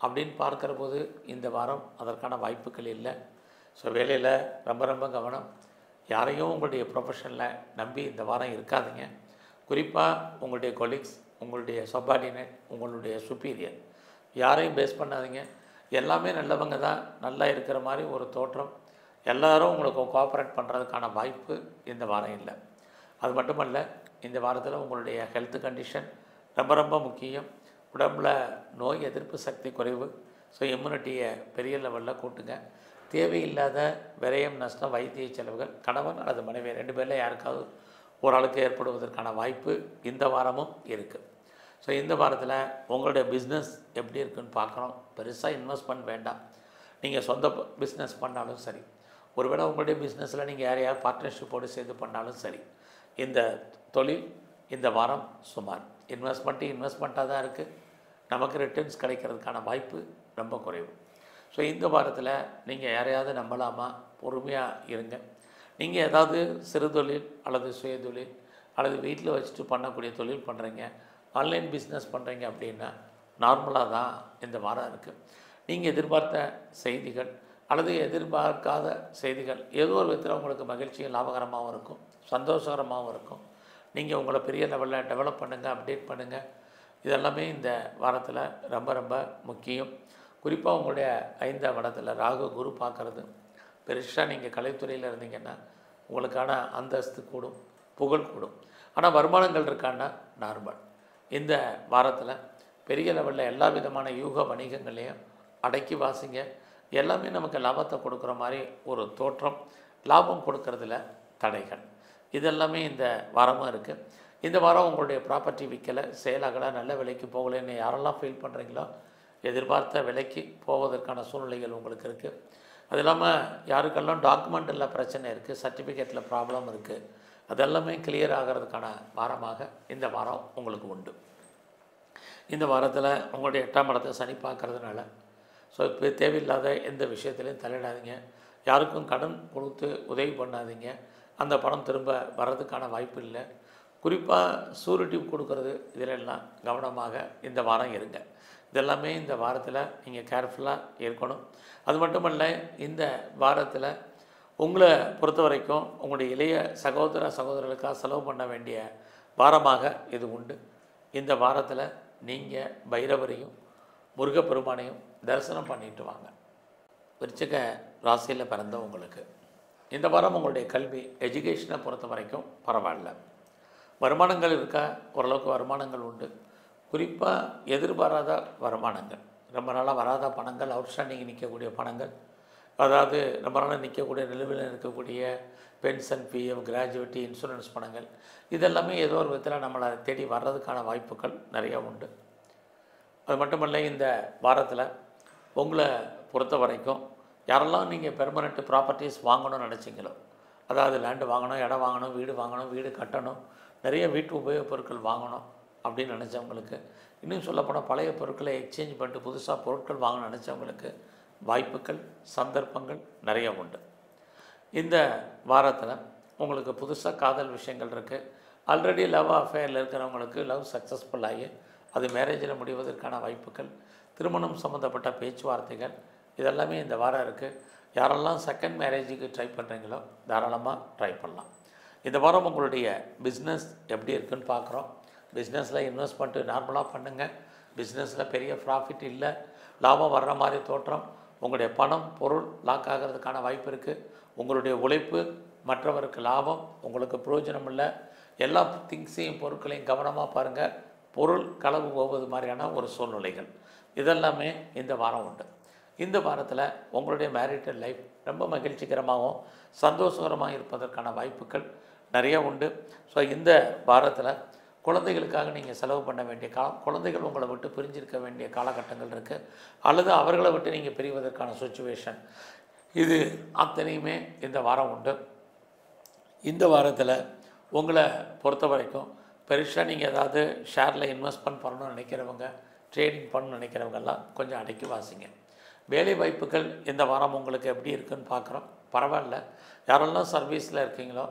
அப்படின்னு பார்க்குற போது இந்த வாரம் அதற்கான வாய்ப்புகள் இல்லை. ஸோ வேலையில் ரொம்ப ரொம்ப கவனம். யாரையும் உங்களுடைய ப்ரொஃபஷனில் நம்பி இந்த வாரம் இருக்காதுங்க. குறிப்பாக உங்களுடைய கொலீக்ஸ், உங்களுடைய சப்பார்டினேட், உங்களுடைய சுப்பீரியர் யாரையும் பேஸ் பண்ணாதீங்க. எல்லாமே நல்லவங்க தான், நல்லா இருக்கிற மாதிரி ஒரு தோற்றம். எல்லோரும் உங்களுக்கு கோஆப்ரேட் பண்ணுறதுக்கான வாய்ப்பு இந்த வாரம் இல்லை. அது மட்டுமல்ல, இந்த வாரத்தில் உங்களுடைய ஹெல்த் கண்டிஷன் ரொம்ப ரொம்ப முக்கியம். உடம்பில் நோய் எதிர்ப்பு சக்தி குறைவு. ஸோ இம்யூனிட்டியை பெரிய லெவலில் கூட்டுங்க. தேவையில்லாத விரயம், நஷ்டம், வைத்திய செலவுகள் கணவன் அல்லது மனைவி 2 பேரில் யாருக்காவது ஒரு ஆளுக்கு ஏற்படுவதற்கான வாய்ப்பு இந்த வாரமும் இருக்குது. ஸோ இந்த வாரத்தில் உங்களுடைய பிஸ்னஸ் எப்படி இருக்குன்னு பார்க்குறோம். பெருசாக இன்வெஸ்ட்மெண்ட் வேண்டாம். நீங்கள் சொந்த பிஸ்னஸ் பண்ணாலும் சரி, ஒருவேளை உங்களுடைய பிஸ்னஸில் நீங்கள் யாரையாவது பார்ட்னர்ஷிப்போடு சேர்ந்து பண்ணாலும் சரி, இந்த தொழில் இந்த வாரம் சுமார் இன்வெஸ்ட்மெண்ட்டாக தான் இருக்குது. நமக்கு ரிட்டர்ன்ஸ் கிடைக்கிறதுக்கான வாய்ப்பு ரொம்ப குறைவு. ஸோ இந்த வாரத்தில் நீங்கள் யாரையாவது நம்பலாமா? பொறுமையாக இருங்க. நீங்கள் ஏதாவது சிறு தொழில் அல்லது சுயதொழில் அல்லது வீட்டில் வச்சுட்டு பண்ணக்கூடிய தொழில் பண்ணுறீங்க, ஆன்லைன் பிஸ்னஸ் பண்ணுறீங்க அப்படின்னா நார்மலாக தான் இந்த வாரம் இருக்குது. நீங்கள் எதிர்பார்த்த செய்திகள் அல்லது எதிர்பார்க்காத செய்திகள் ஏதோ ஒரு விதத்தில் உங்களுக்கு மகிழ்ச்சியும் லாபகரமாகவும் இருக்கும், சந்தோஷகரமாகவும் இருக்கும். நீங்கள் உங்களை பெரிய லெவலில் டெவலப் பண்ணுங்கள், அப்டேட் பண்ணுங்கள். இதெல்லாமே இந்த வாரத்தில் ரொம்ப ரொம்ப முக்கியம். குறிப்பாக உங்களுடைய 5ஆம் இடத்துல ராகு குரு பார்க்குறது பெருசாக நீங்கள் கலைத்துறையில் இருந்தீங்கன்னா உங்களுக்கான அந்தஸ்து கூடும், புகழ் கூடும். ஆனால் வருமானங்கள் இருக்கான்னா நார்மல். இந்த வாரத்தில் பெரிய லெவலில் எல்லா விதமான யூக வணிகங்களையும் அடக்கி வாசிங்க. எல்லாமே நமக்கு லாபத்தை கொடுக்குற மாதிரி ஒரு தோற்றம், லாபம் கொடுக்கறதுல தடைகள், இதெல்லாமே இந்த வாரமும் இருக்குது. இந்த வாரம் உங்களுடைய ப்ராப்பர்ட்டி விற்கலை, சேலாகலை, நல்ல விலைக்கு போகலைன்னு யாரெல்லாம் ஃபீல் பண்ணுறீங்களோ எதிர்பார்த்த விலைக்கு போவதற்கான சூழ்நிலைகள் உங்களுக்கு இருக்குது. அது இல்லாமல் யாருக்கெல்லாம் டாக்குமெண்ட்டில் பிரச்சனை இருக்குது, சர்டிஃபிகேட்டில் ப்ராப்ளம் இருக்குது, அதெல்லாமே கிளியர் ஆகிறதுக்கான வாரமாக இந்த வாரம் உங்களுக்கு உண்டு. இந்த வாரத்தில் உங்களுடைய 8ஆம் இடத்தை சனி பார்க்கறதுனால ஸோ இப்போ தேவையில்லாத எந்த விஷயத்துலையும் தலையிடாதீங்க. யாருக்கும் கடன் கொடுத்து உதவி பண்ணாதீங்க. அந்த பணம் திரும்ப வர்றதுக்கான வாய்ப்பு இல்லை. குறிப்பாக சூரிட்டி கொடுக்கறது இதிலெல்லாம் கவனமாக இந்த வாரம் இருங்க. இதெல்லாமே இந்த வாரத்தில் நீங்கள் கேர்ஃபுல்லாக இருக்கணும். அது மட்டுமல்ல, இந்த வாரத்தில் உங்களை பொறுத்த வரைக்கும் உங்களுடைய இளைய சகோதரர்களுக்காக செலவு பண்ண வேண்டிய வாரமாக இது உண்டு. இந்த வாரத்தில் நீங்கள் பைரவரையும் முருகப்பெருமானையும் தரிசனம் பண்ணிட்டு வாங்க. விருச்சிக ராசியில் பிறந்தவங்களுக்கு இந்த வாரம் உங்களுடைய கல்வி எஜுகேஷனை பொறுத்த வரைக்கும் பரவாயில்ல. வருமானங்கள் இருக்கா? ஓரளவுக்கு வருமானங்கள் உண்டு. குறிப்பாக எதிர்பாராத வருமானங்கள், ரொம்ப நாளாக வராத பணங்கள், அவுட்ஸ்டாண்டிங் நிற்கக்கூடிய பணங்கள், அதாவது ரொம்ப நாளாக நிற்கக்கூடிய நிலுவையில் இருக்கக்கூடிய பென்ஷன், பிஎஃப், கிராஜுவிட்டி, இன்சூரன்ஸ் பணங்கள், இதெல்லாமே ஏதோ ஒரு விதத்தில் நம்மளை தேடி வர்றதுக்கான வாய்ப்புகள் நிறையா உண்டு. அது மட்டுமல்ல, இந்த வாரத்தில் உங்களை பொறுத்த வரைக்கும் யாரெல்லாம் நீங்கள் பெர்மனெண்ட் ப்ராப்பர்ட்டிஸ் வாங்கணும்னு நினச்சிங்களோ, அதாவது லேண்டு வாங்கணும், இடம் வாங்கணும், வீடு கட்டணும், நிறைய வீட்டு உபயோகப் பொருட்கள் வாங்கணும் அப்படின்னு நினச்சவங்களுக்கு, இன்னும் சொல்லப்போனால் பழைய பொருட்களை எக்ஸ்சேஞ்ச் பண்ணிட்டு புதுசாக பொருட்கள் வாங்கணும்னு நினச்சவங்களுக்கு வாய்ப்புகள், சந்தர்ப்பங்கள் நிறைய உண்டு. இந்த வாரத்தில் உங்களுக்கு புதுசாக காதல் விஷயங்கள் இருக்குது. ஆல்ரெடி லவ் அஃபேரில் இருக்கிறவங்களுக்கு லவ் சக்ஸஸ்ஃபுல் ஆகி அது மேரேஜில் முடிவதற்கான வாய்ப்புகள், திருமணம் சம்மந்தப்பட்ட பேச்சுவார்த்தைகள், இதெல்லாமே இந்த வாரம் இருக்குது. யாரெல்லாம் செகண்ட் மேரேஜுக்கு ட்ரை பண்ணுறீங்களோ தாராளமாக ட்ரை பண்ணலாம். இந்த வாரம் உங்களுடைய பிஸ்னஸ் எப்படி இருக்குதுன்னு பார்க்குறோம். பிஸ்னஸில் இன்வெஸ்ட்மெண்ட்டு நார்மலாக பண்ணுங்கள். பிஸ்னஸில் பெரிய ப்ராஃபிட் இல்லை, லாபம் வர்ற மாதிரி தோற்றம். உங்களுடைய பணம், பொருள் லாக் ஆகிறதுக்கான வாய்ப்பு இருக்குது. உங்களுடைய உழைப்பு மற்றவருக்கு லாபம், உங்களுக்கு பிரயோஜனம் இல்லை. எல்லா திங்ஸையும் பொருட்களையும் கவனமாக பாருங்கள். பொருள் களவு போவது மாதிரியான ஒரு சூழ்நிலைகள் இதெல்லாமே இந்த வாரம் உண்டு. இந்த வாரத்தில் உங்களுடைய மேரிட்டல் லைஃப் ரொம்ப மகிழ்ச்சிகரமாகவும் சந்தோஷகரமாக இருப்பதற்கான வாய்ப்புகள் நிறைய உண்டு. ஸோ இந்த வாரத்தில் குழந்தைகளுக்காக நீங்கள் செலவு பண்ண வேண்டிய குழந்தைகள் உங்களை விட்டு பிரிஞ்சிருக்க வேண்டிய காலகட்டங்கள் இருக்குது, அல்லது அவர்களை விட்டு நீங்கள் பிரிவதற்கான சுச்சுவேஷன், இது அத்தனையுமே இந்த வாரம் உண்டு. இந்த வாரத்தில் உங்களை பொறுத்த வரைக்கும் பெருசாக நீங்கள் ஏதாவது ஷேரில் இன்வெஸ்ட்மெண்ட் பண்ணணும்னு நினைக்கிறவங்க, ட்ரேடிங் பண்ணணும்னு நினைக்கிறவங்கெல்லாம் கொஞ்சம் அடக்கி வாசிங்க. வேலை வாய்ப்புகள் இந்த வாரம் உங்களுக்கு எப்படி இருக்குதுன்னு பார்க்குறோம். பரவாயில்ல. யாரெல்லாம் சர்வீஸில் இருக்கீங்களோ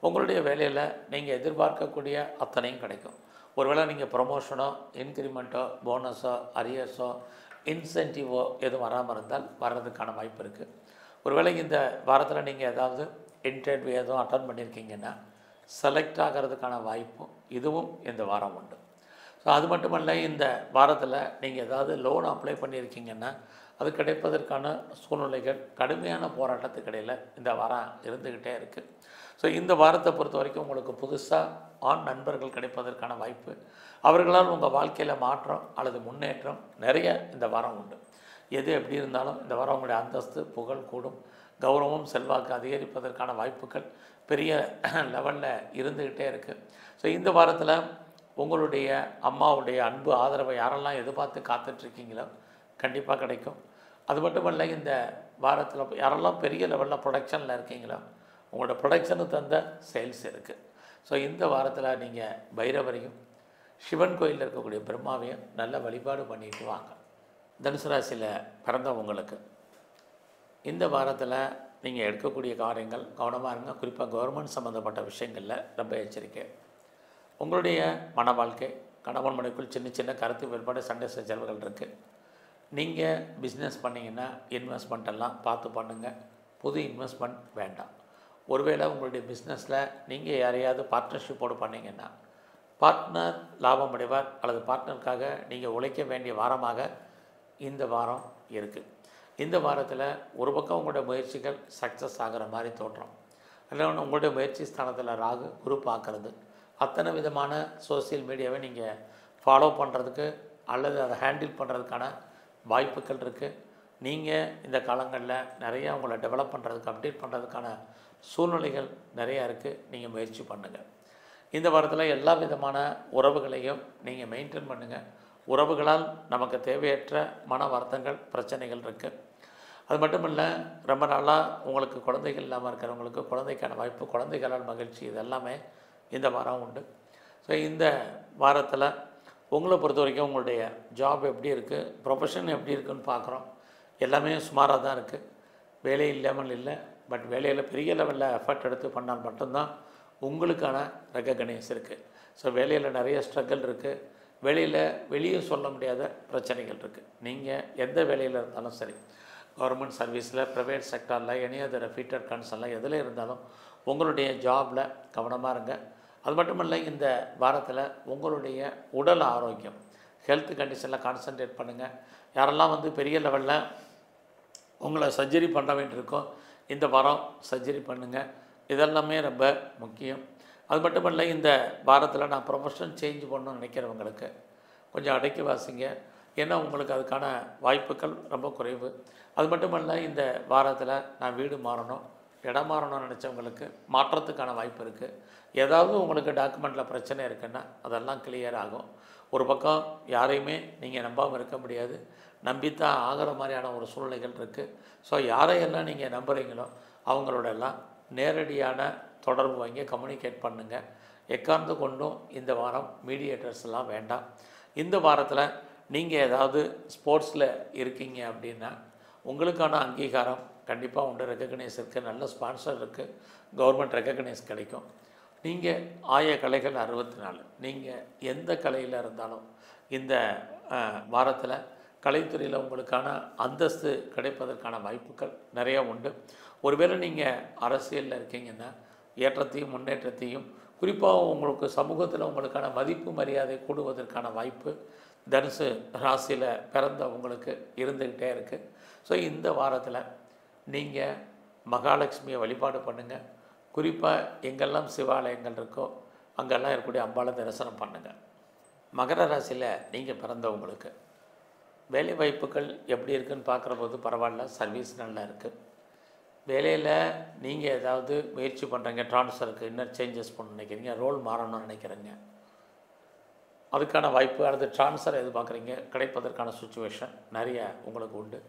உங்களுடைய வேலையில் நீங்கள் எதிர்பார்க்கக்கூடிய அத்தனையும் கிடைக்கும். ஒருவேளை நீங்கள் ப்ரொமோஷனோ, இன்க்ரிமெண்ட்டோ, போனஸோ, அரியர்ஸோ, இன்சென்டிவோ எதுவும் வராமல் இருந்தால் வர்றதுக்கான வாய்ப்பு இருக்குது. ஒருவேளை இந்த வாரத்தில் நீங்கள் ஏதாவது இன்டர்வியூ எதுவும் அட்டன் பண்ணியிருக்கீங்கன்னா செலக்ட் ஆகிறதுக்கான வாய்ப்பும் இதுவும் இந்த வாரம் உண்டு. ஸோ அது மட்டுமல்ல, இந்த வாரத்தில் நீங்கள் ஏதாவது லோன் அப்ளை பண்ணியிருக்கீங்கன்னா அது கிடைப்பதற்கான சூழ்நிலைகள் கடுமையான போராட்டத்துக்கு இடையில் இந்த வாரம் இருந்துக்கிட்டே இருக்குது. ஸோ இந்த வாரத்தை பொறுத்த வரைக்கும் உங்களுக்கு புதுசாக ஆண் நண்பர்கள் கிடைப்பதற்கான வாய்ப்பு, அவர்களால் உங்கள் வாழ்க்கையில் மாற்றம் அல்லது முன்னேற்றம் நிறைய இந்த வாரம் உண்டு. எது எப்படி இருந்தாலும் இந்த வாரம் உங்களுடைய அந்தஸ்து, புகழ் கூடும். கௌரவம், செல்வாக்கு அதிகரிப்பதற்கான வாய்ப்புகள் பெரிய லெவலில் இருந்துக்கிட்டே இருக்குது. ஸோ இந்த வாரத்தில் உங்களுடைய அம்மாவுடைய அன்பு, ஆதரவை யாரெல்லாம் எதிர்பார்த்து காத்துட்ருக்கீங்களோ கண்டிப்பாக கிடைக்கும். அது மட்டுமல்ல, இந்த வாரத்தில் யாரெல்லாம் பெரிய லெவலில் ப்ரொடக்ஷனில் இருக்கீங்களோ உங்களோட ப்ரொடக்ஷனுக்கு தந்த சேல்ஸ் இருக்குது. ஸோ இந்த வாரத்தில் நீங்கள் பைரவரையும், சிவன் கோயிலில் இருக்கக்கூடிய பிரம்மாவையும் நல்ல வழிபாடு பண்ணிட்டு வாங்க. தனுசு ராசியில் பிறந்தவங்களுக்கு இந்த வாரத்தில் நீங்கள் எடுக்கக்கூடிய காரியங்கள் கவனமாக இருங்க. குறிப்பாக கவர்மெண்ட் சம்மந்தப்பட்ட விஷயங்களில் ரொம்ப எச்சரிக்கை. உங்களுடைய மன வாழ்க்கை, கணவன் மனைவிக்குள் சின்ன சின்ன கருத்து வேறுபாடு, சண்டை சச்சரவுகள் இருக்குது. நீங்கள் பிஸ்னஸ் பண்ணிங்கன்னா இன்வெஸ்ட்மெண்ட் எல்லாம் பார்த்து பண்ணுங்கள். புது இன்வெஸ்ட்மெண்ட் வேண்டாம். ஒருவேளை உங்களுடைய பிஸ்னஸில் நீங்கள் யாரையாவது பார்ட்னர்ஷிப்போடு பண்ணிங்கன்னா பார்ட்னர் லாபம் அடைவார், அல்லது பார்ட்னருக்காக நீங்கள் உழைக்க வேண்டிய வாரமாக இந்த வாரம் இருக்குது. இந்த வாரத்தில் ஒரு பக்கம் உங்களுடைய முயற்சிகள் சக்ஸஸ் ஆகிற மாதிரி தோற்றம், இல்லைன்னா உங்களுடைய முயற்சி ஸ்தானத்தில் ராகு, குரு பார்க்குறது, அத்தனை விதமான சோசியல் மீடியாவை நீங்கள் ஃபாலோ பண்ணுறதுக்கு அல்லது அதை ஹேண்டில் பண்ணுறதுக்கான வாய்ப்புகள் இருக்குது. நீங்கள் இந்த காலங்களில் நிறையா உங்களை டெவலப் பண்ணுறதுக்கு, அப்டேட் பண்ணுறதுக்கான சூழ்நிலைகள் நிறையா இருக்குது. நீங்கள் முயற்சி பண்ணுங்கள். இந்த வாரத்தில் எல்லா விதமான உறவுகளையும் நீங்கள் மெயின்டைன் பண்ணுங்கள். உறவுகளால் நமக்கு தேவையற்ற மன வருத்தங்கள், பிரச்சனைகள் இருக்குது. அது மட்டும் இல்லை, ரொம்ப நாளாக உங்களுக்கு குழந்தைகள் இல்லாமல் இருக்கிறவங்களுக்கு குழந்தைக்கான வாய்ப்பு, குழந்தைகளால் மகிழ்ச்சி, இதெல்லாமே இந்த வாரம் உண்டு. ஸோ இந்த வாரத்தில் உங்களை பொறுத்த வரைக்கும் உங்களுடைய ஜாப் எப்படி இருக்குது, ப்ரொஃபஷன் எப்படி இருக்குதுன்னு பார்க்குறோம். எல்லாமே சுமாராக தான் இருக்குது. வேலை இல்லாமல் இல்லை, பட் வேலையில் பெரிய லெவலில் எஃபர்ட் எடுத்து பண்ணால் மட்டும்தான் உங்களுக்கான ரெகக்னைஸ் இருக்குது. ஸோ வேலையில் நிறைய ஸ்ட்ரகிள் இருக்குது. வேலையில் வெளியே சொல்ல முடியாத பிரச்சனைகள் இருக்குது. நீங்கள் எந்த வேலையில் இருந்தாலும் சரி, கவர்மெண்ட் சர்வீஸில், ப்ரைவேட் செக்டாரில், எனி அதர் ஃபீட்டர் கன்சர்னில் எதில் இருந்தாலும் உங்களுடைய ஜாபில் கவனமாக இருங்க. அது மட்டும் இல்லை, இந்த வாரத்தில் உங்களுடைய உடல் ஆரோக்கியம், ஹெல்த் கண்டிஷனில் கான்சன்ட்ரேட் பண்ணுங்கள். யாரெல்லாம் பெரிய லெவலில் உங்களை சர்ஜரி பண்ண வேண்டியிருக்கோ, இந்த வாரம் சர்ஜரி பண்ணுங்கள். இதெல்லாமே ரொம்ப முக்கியம். அது மட்டும் இல்லை, இந்த வாரத்தில் நான் ப்ரொஃபஷன் சேஞ்ச் பண்ணணும்னு நினைக்கிறவங்களுக்கு கொஞ்சம் அடக்கி வாசிங்க. ஏன்னா உங்களுக்கு அதுக்கான வாய்ப்புகள் ரொம்ப குறைவு. அது மட்டும் இல்லை, இந்த வாரத்தில் நான் வீடு மாறணும், இடம் மாறணும்னு நினச்சவங்களுக்கு மாற்றத்துக்கான வாய்ப்பு இருக்குது. ஏதாவது உங்களுக்கு டாக்குமெண்ட்டில் பிரச்சனை இருக்குன்னா அதெல்லாம் கிளியர் ஆகும். ஒரு பக்கம் யாரையுமே நீங்கள் நம்பாமல் இருக்க முடியாது, நம்பித்தான் ஆகிற மாதிரியான ஒரு சூழ்நிலைகள் இருக்குது. ஸோ யாரையெல்லாம் நீங்கள் நம்புகிறீங்களோ அவங்களோட எல்லாம் நேரடியான தொடர்பு வாங்கி கம்யூனிகேட் பண்ணுங்கள். எக்கார்ந்து கொண்டும் இந்த வாரம் மீடியேட்டர்ஸ் எல்லாம் வேண்டாம். இந்த வாரத்தில் நீங்கள் ஏதாவது ஸ்போர்ட்ஸில் இருக்கீங்க அப்படின்னா உங்களுக்கான அங்கீகாரம் கண்டிப்பாக உண்டு. ரெக்கக்னைஸ் இருக்குது, நல்ல ஸ்பான்சர் இருக்குது, கவர்மெண்ட் ரெக்கக்னைஸ் கிடைக்கும். நீங்கள் ஆய கலைகள் 64, நீங்கள் எந்த கலையில் இருந்தாலும் இந்த வாரத்தில் கலைத்துறையில் உங்களுக்கான அந்தஸ்து கிடைப்பதற்கான வாய்ப்புகள் நிறையா உண்டு. ஒருவேளை நீங்கள் அரசியலில் இருக்கீங்கன்னா ஏற்றத்தையும் முன்னேற்றத்தையும், குறிப்பாக உங்களுக்கு சமூகத்தில் உங்களுக்கான மதிப்பு மரியாதை கூடுவதற்கான வாய்ப்பு தனுசு ராசியில் பிறந்த உங்களுக்கு இருந்துக்கிட்டே இருக்குது. ஸோ இந்த வாரத்தில் நீங்கள் மகாலட்சுமியை வழிபாடு பண்ணுங்கள். குறிப்பாக எங்கெல்லாம் சிவாலயங்கள் இருக்கோ அங்கெல்லாம் இருக்கக்கூடிய அம்பாளை தரிசனம் பண்ணுங்கள். மகர ராசியில் நீங்கள் பிறந்தவங்களுக்கு வேலை வாய்ப்புகள் எப்படி இருக்குதுன்னு பார்க்குற போது பரவாயில்ல, சர்வீஸ் நல்லா இருக்குது. வேலையில் நீங்கள் ஏதாவது முயற்சி பண்ணுறீங்க, ட்ரான்ஸ்ஃபருக்கு இன்னும் சேஞ்சஸ் பண்ண நினைக்கிறீங்க, ரோல் மாறணும்னு நினைக்கிறீங்க, அதுக்கான வாய்ப்பு அல்லது ட்ரான்ஸ்ஃபர் எதிர்பார்க்குறீங்க, கிடைப்பதற்கான சுச்சுவேஷன் நிறைய உங்களுக்கு உண்டு.